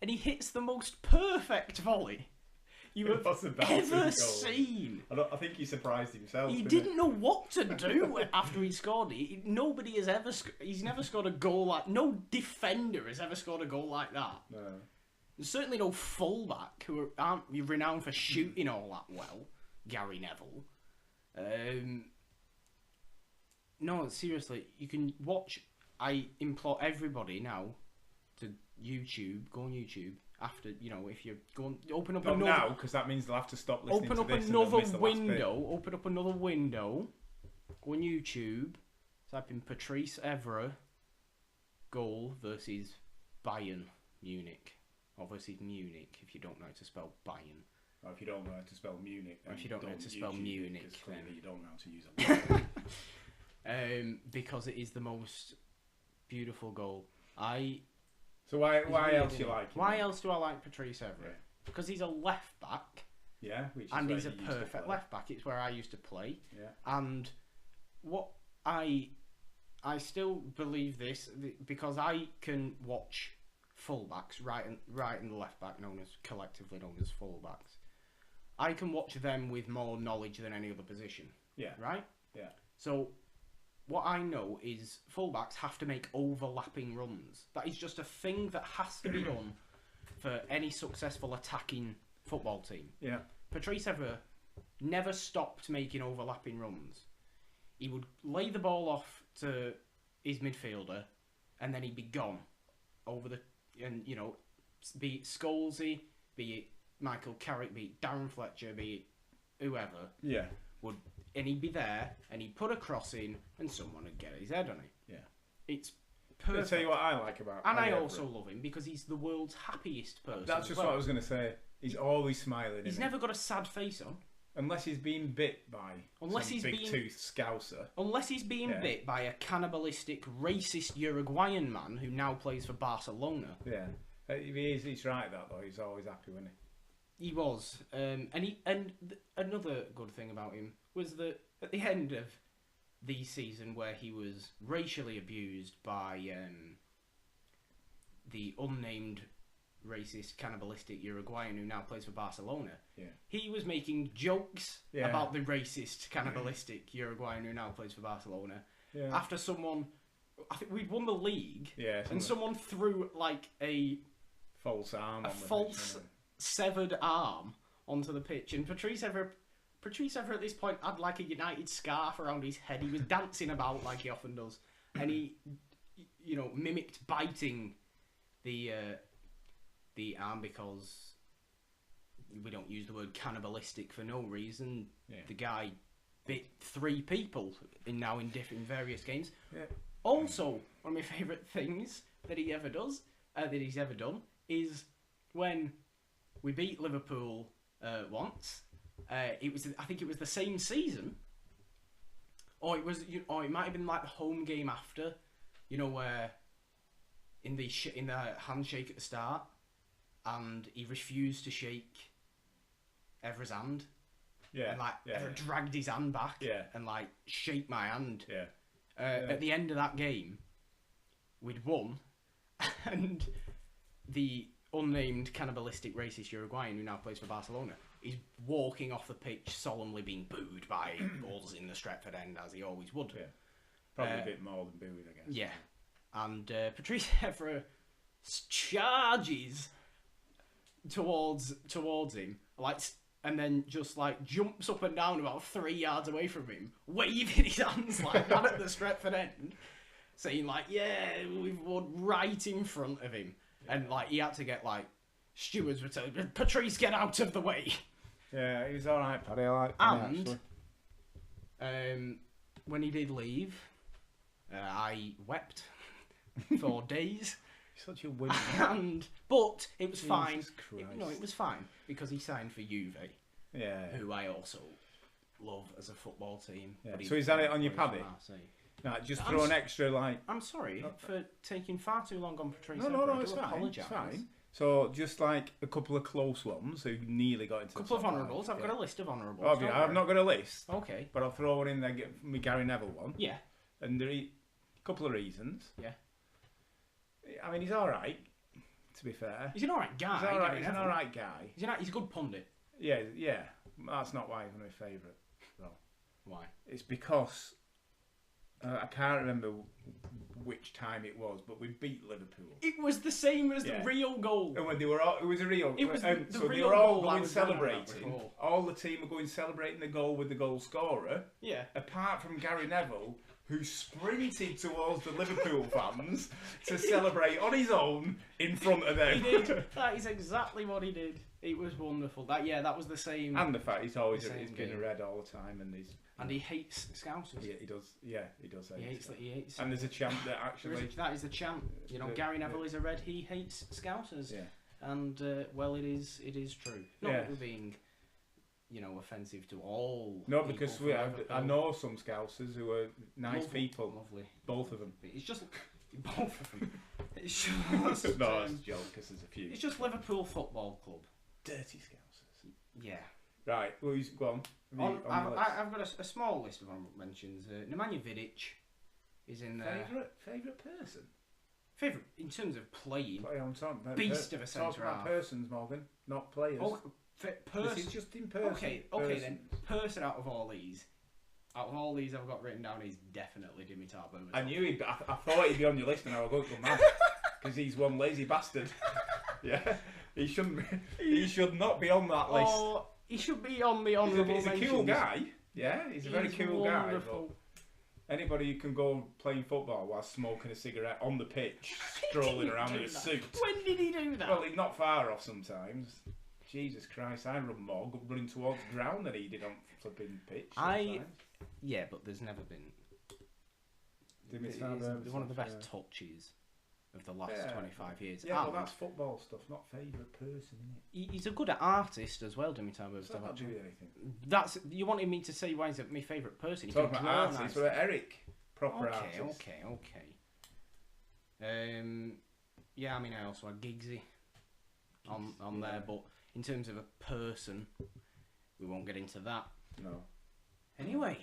[SPEAKER 1] And he hits the most perfect volley you have ever seen.
[SPEAKER 2] I think he surprised himself.
[SPEAKER 1] He didn't know what to do after he scored it. Nobody has ever... He's never scored a goal like... No defender has ever scored a goal like that. No. There's certainly no fullback who aren't renowned for shooting all that well. Gary Neville. No, seriously, you can watch... I implore everybody now to YouTube, go on YouTube, after, if you're going... Open up another...
[SPEAKER 2] now, because that means they'll have to stop listening
[SPEAKER 1] to this. Open up another window, go on YouTube, type in Patrice Evra goal versus Bayern Munich. Obviously Munich, if you don't know how to spell Bayern.
[SPEAKER 2] Or if you don't know how to spell Munich, then
[SPEAKER 1] if you don't know how to spell Munich,
[SPEAKER 2] then you don't know how to use it.
[SPEAKER 1] Because it is the most beautiful goal.
[SPEAKER 2] So why else do you like him?
[SPEAKER 1] Why else do I like Patrice Evra? Because he's a left back.
[SPEAKER 2] Yeah,
[SPEAKER 1] and he's a perfect left back. It's where I used to play.
[SPEAKER 2] Yeah.
[SPEAKER 1] And what I still believe this because I can watch fullbacks, right and the left back, collectively known as fullbacks. I can watch them with more knowledge than any other position.
[SPEAKER 2] Yeah.
[SPEAKER 1] Right?
[SPEAKER 2] Yeah.
[SPEAKER 1] So what I know is fullbacks have to make overlapping runs. That is just a thing that has to be done for any successful attacking football team.
[SPEAKER 2] Yeah.
[SPEAKER 1] Patrice Evra never stopped making overlapping runs. He would lay the ball off to his midfielder and then he'd be gone be it Scholesy, be it Michael Carrick, be it Darren Fletcher, be it whoever.
[SPEAKER 2] Yeah.
[SPEAKER 1] And he'd be there, and he'd put a cross in, and someone would get his head on it.
[SPEAKER 2] Yeah.
[SPEAKER 1] It's perfect.
[SPEAKER 2] I'll tell you what I like about him.
[SPEAKER 1] And I also love him because he's the world's happiest person.
[SPEAKER 2] That's just what I was going to say. He's always smiling.
[SPEAKER 1] He's never got a sad face on.
[SPEAKER 2] Unless he's been bit by some big-toothed scouser.
[SPEAKER 1] Unless he's being bit by a cannibalistic, racist Uruguayan man who now plays for Barcelona.
[SPEAKER 2] Yeah. He's right, that, though. He's always happy, wasn't he?
[SPEAKER 1] He was. Another good thing about him was that at the end of the season where he was racially abused by the unnamed racist cannibalistic Uruguayan who now plays for Barcelona, he was making jokes about the racist cannibalistic Uruguayan who now plays for Barcelona after someone, I think we'd won the league, and someone threw like a
[SPEAKER 2] false arm,
[SPEAKER 1] severed arm onto the pitch, and Patrice Evra at this point had like a United scarf around his head. He was dancing about like he often does, and he, mimicked biting the arm because we don't use the word cannibalistic for no reason. Yeah. The guy bit 3 people in various games. Yeah. Also, one of my favourite things that he's ever done is when we beat Liverpool once. I think it was the same season, or it might have been like the home game after, where in the handshake at the start, and he refused to shake Evra's hand. Yeah. And Evra dragged his hand back. Yeah. And shake my hand. Yeah. At the end of that game, we'd won, and the unnamed cannibalistic racist Uruguayan who now plays for Barcelona is walking off the pitch solemnly being booed by us in the Stretford end, as he always would.
[SPEAKER 2] Yeah. Probably a bit more than booed, I guess.
[SPEAKER 1] Yeah. And Patrice Evra charges towards him, like, and then just like jumps up and down about 3 yards away from him, waving his hands like that at the Stretford end, saying like, "Yeah, we've won," right in front of him. And like he had to get like stewards were telling Patrice, get out of the way.
[SPEAKER 2] Yeah, he was all right, Paddy. I like
[SPEAKER 1] him, and when he did leave, I wept for days.
[SPEAKER 2] Such a winner.
[SPEAKER 1] But it was fine.
[SPEAKER 2] No,
[SPEAKER 1] it was fine because he signed for Juve.
[SPEAKER 2] Yeah.
[SPEAKER 1] Who I also love as a football team.
[SPEAKER 2] Yeah. So is that it on your Paddy? No, just throw an extra like.
[SPEAKER 1] I'm sorry for taking far too long on Patrice.
[SPEAKER 2] No, it's fine. It's fine. So just like a couple of close ones who nearly got into.
[SPEAKER 1] A couple of honourables. I've got a list of honourables.
[SPEAKER 2] Oh, I've not got a list.
[SPEAKER 1] Okay.
[SPEAKER 2] But I'll throw one in there. Get me Gary Neville one.
[SPEAKER 1] Yeah.
[SPEAKER 2] And there are a couple of reasons.
[SPEAKER 1] Yeah.
[SPEAKER 2] I mean, he's all right. To be fair,
[SPEAKER 1] he's an all right guy.
[SPEAKER 2] He's an all right guy.
[SPEAKER 1] He's a good pundit.
[SPEAKER 2] Yeah. That's not why he's my favourite. Though.
[SPEAKER 1] Why?
[SPEAKER 2] It's because I can't remember which time it was, but we beat Liverpool.
[SPEAKER 1] It was the same as the real goal.
[SPEAKER 2] And when they were all, it was a real.
[SPEAKER 1] It was
[SPEAKER 2] so they were all going celebrating. All the team were going celebrating the goal with the goal scorer.
[SPEAKER 1] Yeah.
[SPEAKER 2] Apart from Gary Neville, who sprinted towards the Liverpool fans to celebrate on his own in front of them.
[SPEAKER 1] He did. That is exactly what he did. It was wonderful. That was the same.
[SPEAKER 2] And the fact he's been a red all the time, and
[SPEAKER 1] he hates Scousers.
[SPEAKER 2] Yeah, he does. Yeah, he does.
[SPEAKER 1] He hates.
[SPEAKER 2] And there's a chant that actually.
[SPEAKER 1] That is the chant. You know, Gary Neville is a red. He hates Scousers.
[SPEAKER 2] Yeah.
[SPEAKER 1] And well, it is true. Not that we're being, offensive to all.
[SPEAKER 2] No, because I know some Scousers who are nice people.
[SPEAKER 1] Lovely.
[SPEAKER 2] Both of them.
[SPEAKER 1] It's just both of them. It's just
[SPEAKER 2] no, it's a joke because there's a few.
[SPEAKER 1] It's just Liverpool Football Club.
[SPEAKER 2] Dirty Scousers.
[SPEAKER 1] Yeah.
[SPEAKER 2] Right. Well, go on.
[SPEAKER 1] I've got a small list of honourable mentions. Nemanja Vidic is in there.
[SPEAKER 2] Favourite person.
[SPEAKER 1] Favourite in terms of playing.
[SPEAKER 2] I'm talking about
[SPEAKER 1] beast of a centre half.
[SPEAKER 2] Talk about persons, Morgan, not players.
[SPEAKER 1] Oh,
[SPEAKER 2] this is just in person.
[SPEAKER 1] Okay then. Person out of all these I've got written down is definitely Dimitar Berbatov.
[SPEAKER 2] I knew I thought he'd be on your list, and I was going to go mad because he's one lazy bastard. Yeah, he shouldn't. He should not be on that list.
[SPEAKER 1] Oh, he should be on the honourable mentions.
[SPEAKER 2] He's a cool guy. Yeah, he's a very cool guy. Anybody who can go playing football while smoking a cigarette on the pitch, strolling around in a suit.
[SPEAKER 1] When did he do that?
[SPEAKER 2] Well, he's not far off sometimes. Jesus Christ, I run more running towards the ground than he did on flipping pitch.
[SPEAKER 1] Yeah, but there's never been. It's one of the best touches of the last 25 years.
[SPEAKER 2] Yeah, well, that's football stuff, not favourite person, isn't it?
[SPEAKER 1] He's a good artist as well, Dimitar Berbatov.
[SPEAKER 2] Does that not do anything?
[SPEAKER 1] You wanted me to say why he's my favourite person.
[SPEAKER 2] Talk about artists, what about Eric? Proper artist.
[SPEAKER 1] Okay. Yeah, I mean, I also had Giggsy on there, but in terms of a person, we won't get into that.
[SPEAKER 2] No.
[SPEAKER 1] Anyway,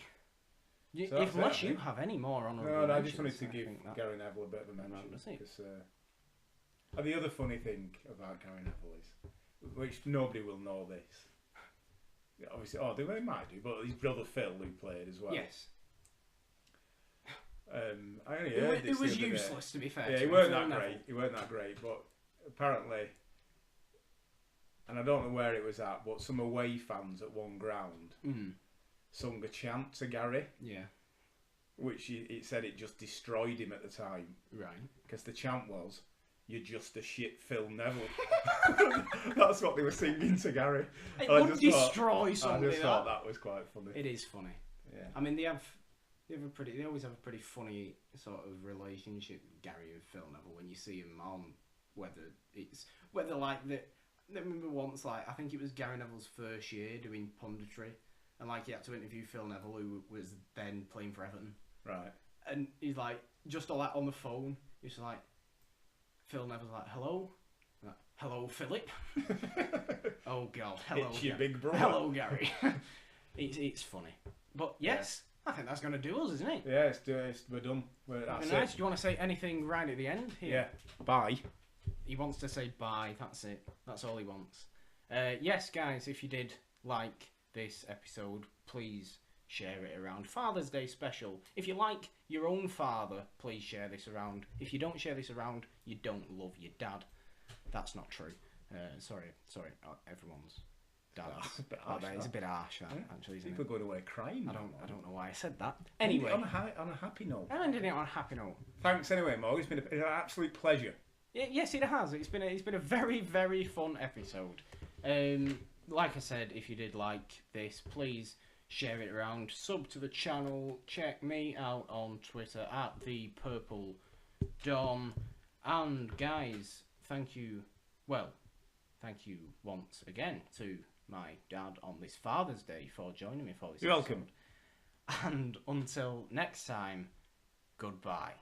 [SPEAKER 1] unless you have any more honourable
[SPEAKER 2] No, I just wanted to give Gary Neville a bit of a mention. And the other funny thing about Gary Neville is, which nobody will know this, obviously, they might do, but his brother Phil, who played as well.
[SPEAKER 1] Yes.
[SPEAKER 2] I only heard this.
[SPEAKER 1] It was useless, to be fair.
[SPEAKER 2] Yeah, he weren't that great, but apparently, and I don't know where it was at, but some away fans at one ground sung a chant to Gary.
[SPEAKER 1] Yeah.
[SPEAKER 2] Which it said it just destroyed him at the time.
[SPEAKER 1] Right.
[SPEAKER 2] Because the chant was, "You're just a shit Phil Neville." That's what they were singing to Gary.
[SPEAKER 1] It would destroy somebody.
[SPEAKER 2] I just thought that was quite funny.
[SPEAKER 1] It is funny.
[SPEAKER 2] Yeah.
[SPEAKER 1] I mean, they always have a pretty funny sort of relationship, Gary and Phil Neville, when you see them on, whether like the. I remember once, like, I think it was Gary Neville's first year doing punditry, and like he had to interview Phil Neville, who was then playing for Everton.
[SPEAKER 2] Right.
[SPEAKER 1] And he's like, just all that on the phone, he's like, Phil Neville's like, "Hello?" Like, "Hello, Philip." Oh God, hello.
[SPEAKER 2] It's your big brother.
[SPEAKER 1] Hello, Gary. It's funny, but yes, I think that's going to do us, isn't it?
[SPEAKER 2] Yeah, we're done. That's
[SPEAKER 1] nice.
[SPEAKER 2] it.
[SPEAKER 1] Do you want to say anything right at the end here?
[SPEAKER 2] Yeah. Bye.
[SPEAKER 1] He wants to say bye. That's it. That's all he wants. Yes, guys, if you did like this episode, please share it around. Father's Day special. If you like your own father, please share this around. If you don't share this around, you don't love your dad. That's not true. Sorry, everyone's dad. It's a bit harsh, that, actually, isn't
[SPEAKER 2] People
[SPEAKER 1] it?
[SPEAKER 2] go away crying.
[SPEAKER 1] I don't know why I said that. Anyway,
[SPEAKER 2] on a happy note.
[SPEAKER 1] I ended it on a happy note.
[SPEAKER 2] Thanks anyway, Morgan. It's been an absolute pleasure.
[SPEAKER 1] Yes, it has. It's been a very, very fun episode. Like I said, if you did like this, please share it around. Sub to the channel. Check me out on Twitter at @PurpleDon. And guys, thank you. Well, thank you once again to my dad on this Father's Day for joining me for this.
[SPEAKER 2] You're welcome.
[SPEAKER 1] And until next time, goodbye.